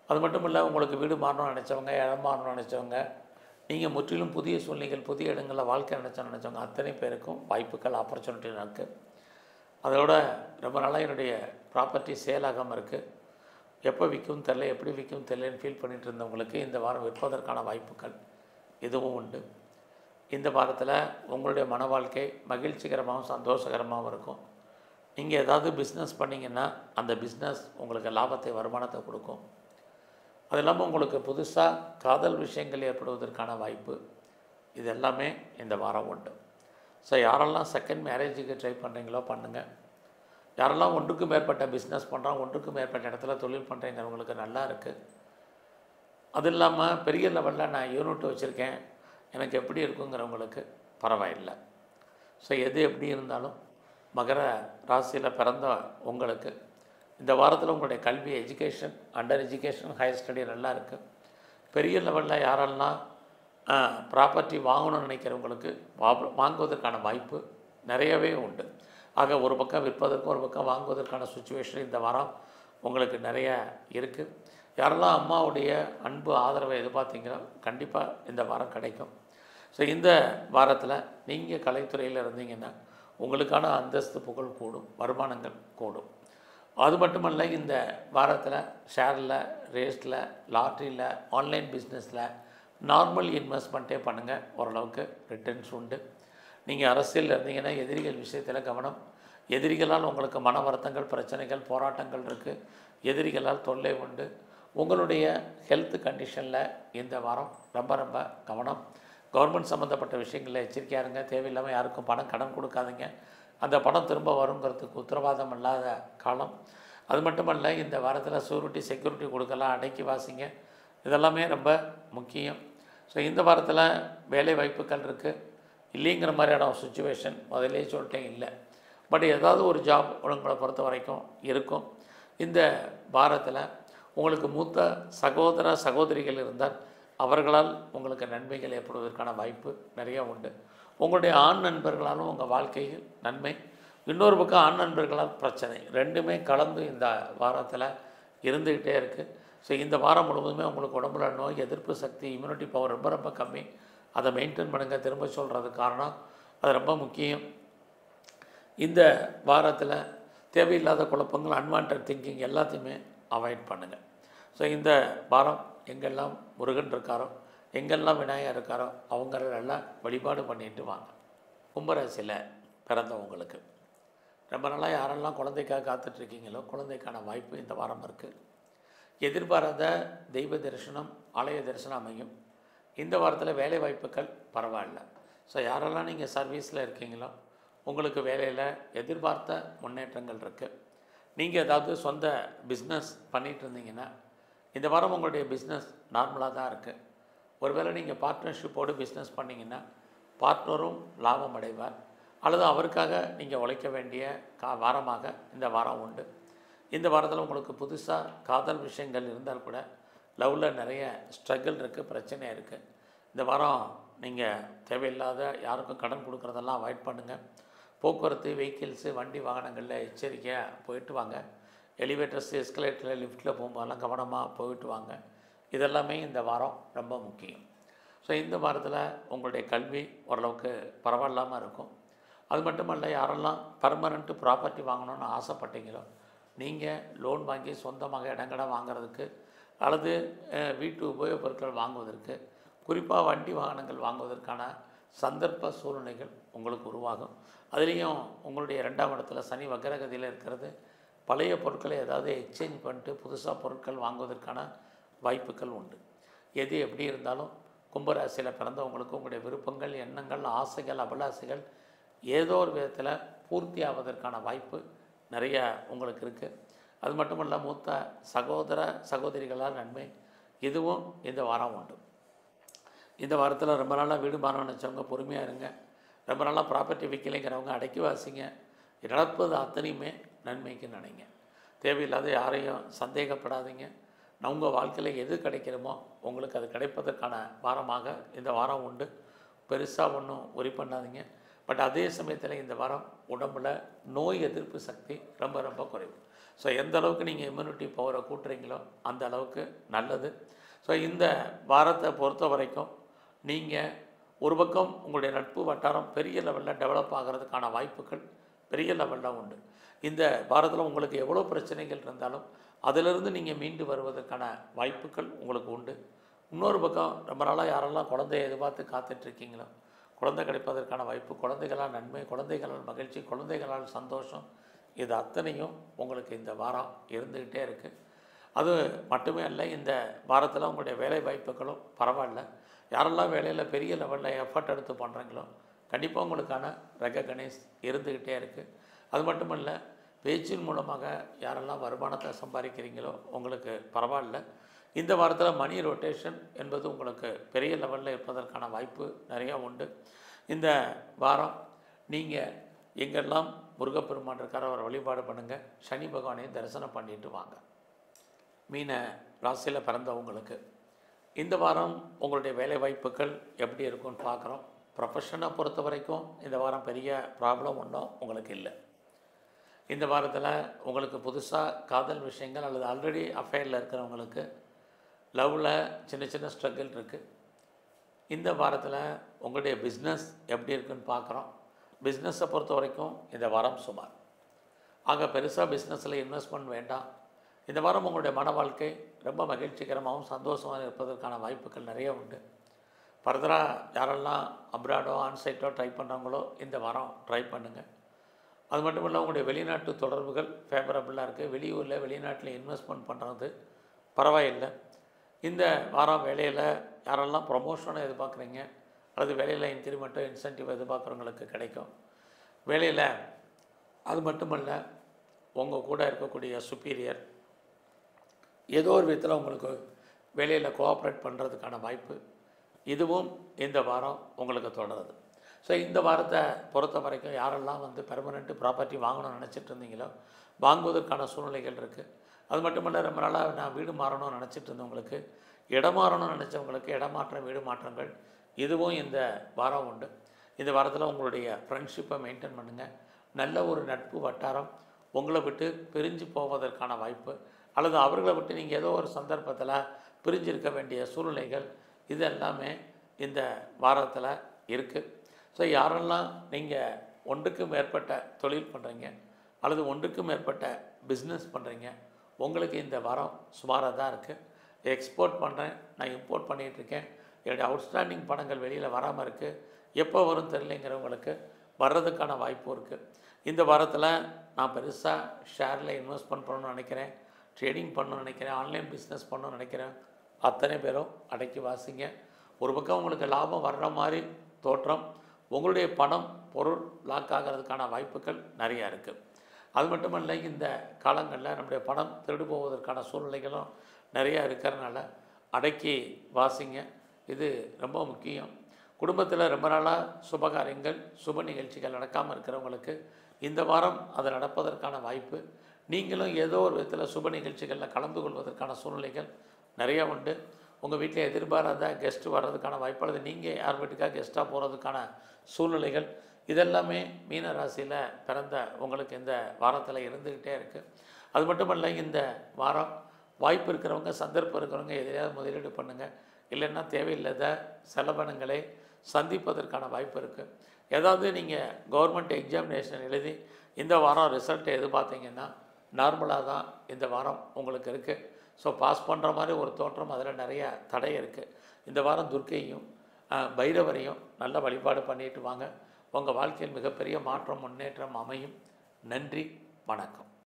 அது மட்டும் இல்லை, உங்களுக்கு வீடு மாறணும்னு நினச்சவங்க, இடம் மாறணும்னு நினச்சவங்க, நீங்கள் முற்றிலும் புதிய சூழ்நிலைகள் புதிய இடங்களில் வாழ்க்கை நினச்சவங்க அத்தனை பேருக்கும் வாய்ப்புகள் ஆப்பர்ச்சுனிட்டி இருக்குது. அதோட ரொம்ப நாளாக என்னுடைய ப்ராப்பர்ட்டி சேல் ஆகாமல் இருக்குது, எப்போ விற்கும் தெரில, எப்படி விற்கும் தெரிலன்னு ஃபீல் பண்ணிகிட்டு இருந்தவங்களுக்கு இந்த வாரம் விற்பதற்கான வாய்ப்புகள் இதுவும் உண்டு. இந்த வாரத்தில் உங்களுடைய மன வாழ்க்கை மகிழ்ச்சிகரமாகவும் சந்தோஷகரமாகவும் இருக்கும். நீங்கள் ஏதாவது பிஸ்னஸ் பண்ணிங்கன்னா அந்த பிஸ்னஸ் உங்களுக்கு லாபத்தை, வருமானத்தை கொடுக்கும். அது இல்லாமல் உங்களுக்கு புதுசாக காதல் விஷயங்கள் ஏற்படுவதற்கான வாய்ப்பு இது எல்லாமே இந்த வாரம் உண்டு. ஸோ யாரெல்லாம் செகண்ட் மேரேஜுக்கு ட்ரை பண்ணுறீங்களோ பண்ணுங்கள். யாரெல்லாம் ஒன்றுக்கு மேற்பட்ட பிஸ்னஸ் பண்ணுறாங்க, ஒன்றுக்கு மேற்பட்ட இடத்துல தொழில் பண்ணுறீங்கிறவங்களுக்கு நல்லா இருக்குது. அது இல்லாமல் பெரிய லெவலில் நான் யூனிட் வச்சுருக்கேன், எனக்கு எப்படி இருக்குங்கிறவங்களுக்கு பரவாயில்லை. ஸோ எது எப்படி இருந்தாலும் மகர ராசியில் பிறந்த உங்களுக்கு இந்த வாரத்தில் உங்களுடைய கல்வி, education, under education, higher study நல்லா இருக்குது. பெரிய லெவலில் யாரெல்லாம் ப்ராப்பர்ட்டி வாங்கணும்னு நினைக்கிறவங்களுக்கு வாங்குவதற்கான வாய்ப்பு நிறையவே உண்டு. ஆக ஒரு பக்கம் விற்பதற்கும் ஒரு பக்கம் வாங்குவதற்கான சுச்சுவேஷன் இந்த வாரம் உங்களுக்கு நிறைய இருக்குது. யாரெல்லாம் அம்மாவுடைய அன்பு ஆதரவை எதிர்பார்த்தீங்களோ கண்டிப்பாக இந்த வாரம் கிடைக்கும். ஸோ இந்த வாரத்தில் நீங்கள் கலைத்துறையில் இருந்தீங்கன்னா உங்களுக்கான அந்தஸ்து, புகழ் கூடும், வருமானங்கள் கூடும். அது மட்டுமல்ல, இந்த வாரத்தில் ஷேரில், ரேஸில், லாட்ரியில், ஆன்லைன் பிஸ்னஸில் நார்மல் இன்வெஸ்ட்மெண்ட்டே பண்ணுங்கள், ஓரளவுக்கு ரிட்டர்ன்ஸ் உண்டு. நீங்கள் அரசியலில் இருந்தீங்கன்னா எதிரிகள் விஷயத்தில் கவனம். எதிரிகளால் உங்களுக்கு மன வருத்தங்கள், பிரச்சனைகள், போராட்டங்கள் இருக்குது. எதிரிகளால் தொல்லை உண்டு. உங்களுடைய ஹெல்த் கண்டிஷனில் இந்த வாரம் ரொம்ப ரொம்ப கவனம். கவர்மெண்ட் சம்மந்தப்பட்ட விஷயங்களில் எச்சரிக்கையாக இருங்க. தேவையில்லாமல் யாருக்கும் பணம் கடன் கொடுக்காதீங்க. அந்த பணம் திரும்ப வருங்கிறதுக்கு உத்தரவாதம் இல்லாத காலம். அது மட்டுமல்ல, இந்த வாரத்தில் சூரிட்டி, செக்யூரிட்டி கொடுக்கலாம், அடக்கி வாசிங்க. இதெல்லாமே ரொம்ப முக்கியம். ஸோ இந்த வாரத்தில் வேலை வாய்ப்புகள் இருக்குது. இல்லைங்கிற மாதிரியான ஒரு சுச்சுவேஷன் முதலே சொல்லிட்டேன், இல்லை. பட் ஏதாவது ஒரு ஜாப் உங்களை பொறுத்த வரைக்கும் இருக்கும். இந்த வாரத்தில் உங்களுக்கு மூத்த சகோதர சகோதரிகள் இருந்தால் அவர்களால் உங்களுக்கு நன்மைகள் ஏற்படுவதற்கான வாய்ப்பு நிறையா உண்டு. உங்களுடைய ஆண் நண்பர்களாலும் உங்கள் வாழ்க்கையில் நன்மை, இன்னொரு பக்கம் ஆண் நண்பர்களால் பிரச்சனை, ரெண்டுமே கலந்து இந்த வாரத்தில் இருந்துக்கிட்டே இருக்குது. ஸோ இந்த வாரம் முழுவதுமே உங்களுக்கு உடம்புல நோய் எதிர்ப்பு சக்தி, இம்யூனிட்டி பவர் ரொம்ப ரொம்ப கம்மி. அதை மெயின்டைன் பண்ணுங்கள். திரும்ப சொல்கிறது காரணம் அது ரொம்ப முக்கியம். இந்த வாரத்தில் தேவையில்லாத குழப்பங்கள், அன்வான்ட் திங்கிங் எல்லாத்தையுமே அவாய்ட் பண்ணுங்கள். ஸோ இந்த வாரம் எங்கெல்லாம் முருகன் இருக்காரோ, எங்கெல்லாம் விநாயகர் இருக்காரோ அவங்களெல்லாம் வழிபாடு பண்ணிட்டு வாங்க. கும்பராசியில் பிறந்தவங்களுக்கு ரொம்ப நாளாக யாரெல்லாம் குழந்தைக்காக காத்துட்ருக்கீங்களோ குழந்தைக்கான வாய்ப்பு இந்த வாரம் இருக்குது. எதிர்பாராத தெய்வ தரிசனம், ஆலய தரிசனம் அமையும். இந்த வாரத்தில் வேலை வாய்ப்புகள் பரவாயில்ல. ஸோ யாரெல்லாம் நீங்கள் சர்வீஸில் இருக்கீங்களோ உங்களுக்கு வேலையில் எதிர்பார்த்த முன்னேற்றங்கள் இருக்குது. நீங்கள் ஏதாவது சொந்த பிஸ்னஸ் பண்ணிகிட்டு இருந்தீங்கன்னா இந்த வாரம் உங்களுடைய பிஸ்னஸ் நார்மலாக தான் இருக்குது. ஒருவேளை நீங்கள் பார்ட்னர்ஷிப்போடு பிஸ்னஸ் பண்ணிங்கன்னா பார்ட்னரும் லாபம் அடைவார், அல்லது அவருக்காக நீங்கள் உழைக்க வேண்டிய வாரமாக இந்த வாரம் உண்டு. இந்த வாரத்தில் உங்களுக்கு புதுசாக காதல் விஷயங்கள் இருந்தால் கூட லவ்வில் நிறைய ஸ்ட்ரகிள் இருக்குது, பிரச்சனை இருக்குது. இந்த வாரம் நீங்கள் தேவையில்லாத யாருக்கும் கடன் கொடுக்குறதெல்லாம் அவாய்ட் பண்ணுங்கள். போக்குவரத்து, வெஹிக்கிள்ஸு, வண்டி வாகனங்களில் எச்சரிக்கையாக போயிட்டு வாங்க. எலிவேட்டர்ஸ், எஸ்கலேட்டரில், லிஃப்ட்டில் போகும்போதெல்லாம் கவனமாக போயிட்டு வாங்க. இதெல்லாமே இந்த வாரம் ரொம்ப முக்கியம். ஸோ இந்த வாரத்தில் உங்களுடைய கல்வி ஓரளவுக்கு பரவாயில்லாமல் இருக்கும். அது மட்டுமல்ல, யாரெல்லாம் பர்மனெண்ட்டு ப்ராப்பர்ட்டி வாங்கணும்னு ஆசைப்பட்டீங்களோ நீங்கள் லோன் வாங்கி சொந்தமாக இடங்கடை வாங்கிறதுக்கு அல்லது வீட்டு உபயோகப் பொருட்கள் வாங்குவதற்கு, குறிப்பாக வண்டி வாகனங்கள் வாங்குவதற்கான சந்தர்ப்ப சூழ்நிலைகள் உங்களுக்கு உருவாகும். அதுலேயும் உங்களுடைய 2ஆம் இடத்துல சனி வக்கரகதியில் இருக்கிறது பழைய பொருட்களை ஏதாவது எக்ஸ்சேஞ்ச் பண்ணிட்டு புதுசாக பொருட்கள் வாங்குவதற்கான வாய்ப்புகள் உண்டு. எது எப்படி இருந்தாலும் கும்பராசியில் பிறந்தவங்களுக்கு உங்களுடைய விருப்பங்கள், எண்ணங்கள், ஆசைகள், அபிலாசைகள் ஏதோ ஒரு விதத்தில் பூர்த்தி ஆவதற்கான வாய்ப்பு நிறைய உங்களுக்கு இருக்குது. அது மட்டுமல்ல, மூத்த சகோதர சகோதரிகளால் நன்மை இதுவும் இந்த வாரம் உண்டு. இந்த வாரத்தில் ரொம்ப நாளாக வீடு மாறணும்னு நினச்சவங்க பொறுமையாக இருங்க. ரொம்ப நாளாக ப்ராப்பர்ட்டி விற்கலைங்கிறவங்க அடக்கி வாசிங்க. நடப்பது அத்தனையுமே நன்மைக்கு நினைங்க. தேவையில்லாத யாரையும் சந்தேகப்படாதீங்க. உங்கள் வாழ்க்கையில் எது கிடைக்கிறமோ உங்களுக்கு அது கிடைப்பதற்கான வாரமாக இந்த வாரம் உண்டு. பெருசாக ஒன்றும் ஒரி பண்ணாதீங்க. பட் அதே சமயத்தில் இந்த வாரம் உடம்பில் நோய் எதிர்ப்பு சக்தி ரொம்ப ரொம்ப குறைவு. ஸோ எந்த அளவுக்கு நீங்கள் இம்யூனிட்டி பவரை கூட்டுறீங்களோ அந்த அளவுக்கு நல்லது. ஸோ இந்த வாரத்தை பொறுத்த வரைக்கும் நீங்கள் ஒரு பக்கம் உங்களுடைய நட்பு வட்டாரம் பெரிய லெவலில் டெவலப் ஆகிறதுக்கான வாய்ப்புகள் பெரிய லெவலில் உண்டு. இந்த வாரத்தில் உங்களுக்கு எவ்வளோ பிரச்சனைகள் இருந்தாலும் அதிலிருந்து நீங்கள் மீண்டு வருவதற்கான வாய்ப்புகள் உங்களுக்கு உண்டு. இன்னொரு பக்கம் ரொம்ப நாளாக யாரெல்லாம் குழந்தைய எதிர்பார்த்து காத்துட்ருக்கீங்களோ குழந்தை கிடைப்பதற்கான வாய்ப்பு, குழந்தைகளால் நன்மை, குழந்தைகளால் மகிழ்ச்சி, குழந்தைகளால் சந்தோஷம், இது அத்தனையும் உங்களுக்கு இந்த வாரம் இருந்துக்கிட்டே இருக்குது. அது மட்டுமே அல்ல, இந்த வாரத்தில் உங்களுடைய வேலை வாய்ப்புகளும் பரவாயில்ல. யாரெல்லாம் வேலையில் பெரிய லெவலில் எஃபர்ட் எடுத்து பண்ணுறீங்களோ கண்டிப்பாக உங்களுக்கான ரெகக்னைஸ் இருந்துக்கிட்டே இருக்குது. அது மட்டும் இல்லை, பேச்சின் மூலமாக யாரெல்லாம் வருமானத்தை சம்பாதிக்கிறீங்களோ உங்களுக்கு பரவாயில்ல. இந்த வாரத்தில் மணி ரொட்டேஷன் என்பது உங்களுக்கு பெரிய லெவலில் இருப்பதற்கான வாய்ப்பு நிறையா உண்டு. இந்த வாரம் நீங்கள் எங்கெல்லாம் முருகப்பெருமான் இருக்கார அவரை வழிபாடு பண்ணுங்கள். சனி பகவானையும் தரிசனம் பண்ணிட்டு வாங்க. மீன ராசியில் பிறந்தவங்களுக்கு இந்த வாரம் உங்களுடைய வேலை வாய்ப்புகள் எப்படி இருக்குன்னு பார்க்குறோம். ப்ரொஃபஷனை பொறுத்த வரைக்கும் இந்த வாரம் பெரிய ப்ராப்ளம் ஒன்றும் உங்களுக்கு இல்லை. இந்த வாரத்தில் உங்களுக்கு புதுசாக காதல் விஷயங்கள் அல்லது ஆல்ரெடி அஃபேரில் இருக்கிறவங்களுக்கு லவ்வில் சின்ன சின்ன ஸ்ட்ரகிள் இருக்குது. இந்த வாரத்தில் உங்களுடைய பிஸ்னஸ் எப்படி இருக்குன்னு பார்க்குறோம். பிஸ்னஸை பொறுத்த வரைக்கும் இந்த வாரம் சுமார். ஆக பெருசாக பிஸ்னஸில் இன்வெஸ்ட்மெண்ட் வேண்டாம். இந்த வாரம் உங்களுடைய மன வாழ்க்கை ரொம்ப மகிழ்ச்சிகரமாகவும் சந்தோஷமாக இருப்பதற்கான வாய்ப்புகள் நிறைய உண்டு. ஃபர்தராக யாரெல்லாம் அப்ராடோ ஆன்சைட்டோ ட்ரை பண்ணுறாங்களோ இந்த வாரம் ட்ரை பண்ணுங்கள். அது மட்டும் இல்லை, உங்களுடைய வெளிநாட்டு தொடர்புகள் ஃபேவரபுளாக இருக்குது. வெளியூரில் வெளிநாட்டில் இன்வெஸ்ட்மெண்ட் பண்ணுறது பரவாயில்லை. இந்த வாரம் வேலையில் யாரெல்லாம் ப்ரொமோஷனை எதிர்பார்க்குறீங்க அல்லது வேலையில் இன்க்ரிமெண்ட்டோ இன்சென்டிவ் எதிர்பார்க்குறவங்களுக்கு கிடைக்கும் வேலையில். அது மட்டுமல்ல, உங்கள் கூட இருக்கக்கூடிய சுப்பீரியர் ஏதோ ஒரு விதத்தில் உங்களுக்கு வேலையில் கோஆப்ரேட் பண்ணுறதுக்கான வாய்ப்பு இதுவும் இந்த வாரம் உங்களுக்கு தொடருது. ஸோ இந்த வாரத்தை பொறுத்த வரைக்கும் யாரெல்லாம் பெர்மனெண்ட்டு ப்ராப்பர்ட்டி வாங்கணும்னு நினச்சிட்டு இருந்தீங்களோ வாங்குவதற்கான சூழ்நிலைகள் இருக்குது. அது மட்டுமல்ல, ரொம்ப நாளாக நான் வீடு மாறணும்னு நினச்சிட்டு இருந்தவங்களுக்கு, இடம் மாறணும்னு நினச்சவங்களுக்கு இடமாற்றம், வீடு மாற்றங்கள் இதுவும் இந்த வாரம் உண்டு. இந்த வாரத்தில் உங்களுடைய ஃப்ரெண்ட்ஷிப்பை மெயின்டைன் பண்ணுங்கள். நல்ல ஒரு நட்பு வட்டாரம் உங்களை விட்டு பிரிஞ்சு போவதற்கான வாய்ப்பு அல்லது அவர்களை விட்டு நீங்கள் ஏதோ ஒரு சந்தர்ப்பத்தில் பிரிஞ்சிருக்க வேண்டிய சூழ்நிலைகள் இது எல்லாமே இந்த வாரத்தில் இருக்குது. ஸோ யாரெல்லாம் நீங்கள் ஒன்றுக்கு மேற்பட்ட தொழில் பண்ணுறீங்க அல்லது ஒன்றுக்கு மேற்பட்ட பிஸ்னஸ் பண்ணுறீங்க, உங்களுக்கு இந்த வாரம் சுமாராக தான் இருக்குது. எக்ஸ்போர்ட் பண்ணுறேன், நான் இம்போர்ட் பண்ணிகிட்ருக்கேன், என்னுடைய அவுட்ஸ்டாண்டிங் பணங்கள் வெளியில் வராமல் இருக்குது, எப்போ வரும் தெரியலைங்கிறவங்களுக்கு வர்றதுக்கான வாய்ப்பும் இருக்குது. இந்த வாரத்தில் நான் பெருசாக ஷேரில் இன்வெஸ்ட்மெண்ட் பண்ணணும்னு நினைக்கிறேன், ட்ரேடிங் பண்ணணும்னு நினைக்கிறேன், ஆன்லைன் பிஸ்னஸ் பண்ணணும்னு நினைக்கிறேன், அத்தனை பேரும் அடக்கி வாசிங்க. ஒரு பக்கம் உங்களுக்கு லாபம் வர்ற மாதிரி தோற்றம், உங்களுடைய பணம் பொருள் லாக் ஆகிறதுக்கான வாய்ப்புகள் நிறையா இருக்குது. அது மட்டுமல்ல, இந்த காலங்களில் நம்முடைய பணம் திருடு போவதற்கான சூழ்நிலைகளும் நிறையா இருக்கிறதுனால அடக்கி வாசிங்க. இது ரொம்ப முக்கியம். குடும்பத்தில் ரொம்ப நாளாக சுபகாரியங்கள் சுப நிகழ்ச்சிகள் நடக்காமல் இருக்கிறவங்களுக்கு இந்த வாரம் அது நடப்பதற்கான வாய்ப்பு. நீங்களும் ஏதோ ஒரு விதத்தில் சுப நிகழ்ச்சிகளில் கலந்து கொள்வதற்கான சூழ்நிலைகள் நிறையா உண்டு. உங்கள் வீட்டில் எதிர்பாராத கெஸ்ட் வர்றதுக்கான வாய்ப்பு, அல்லது நீங்கள் யார் வீட்டுக்காக கெஸ்ட்டாக போகிறதுக்கான சூழ்நிலைகள், இதெல்லாமே மீன ராசியில் பிறந்த உங்களுக்கு இந்த வாரத்தில் இருந்துக்கிட்டே இருக்குது. அது மட்டுமல்ல, இந்த வாரம் வாய்ப்பு இருக்கிறவங்க, சந்தர்ப்பம் இருக்கிறவங்க எதிலையாவது முதலீடு பண்ணுங்கள். இல்லைன்னா தேவையில்லாத செலவினங்களை சந்திப்பதற்கான வாய்ப்பு இருக்குது. ஏதாவது நீங்கள் கவர்மெண்ட் எக்ஸாமினேஷன் எழுதி இந்த வாரம் ரிசல்ட்டை எதிர்பார்த்தீங்கன்னா நார்மலாக தான் இந்த வாரம் உங்களுக்கு இருக்குது. ஸோ பாஸ் பண்ணுற மாதிரி ஒரு தோற்றம், அதில் நிறைய தடை இருக்குது. இந்த வாரம் துர்க்கையும் பைரவரையும் நல்ல வழிபாடு பண்ணிட்டு வாங்க. உங்கள் வாழ்க்கையில் மிகப்பெரிய மாற்றம் முன்னேற்றம் அமையும். நன்றி, வணக்கம்.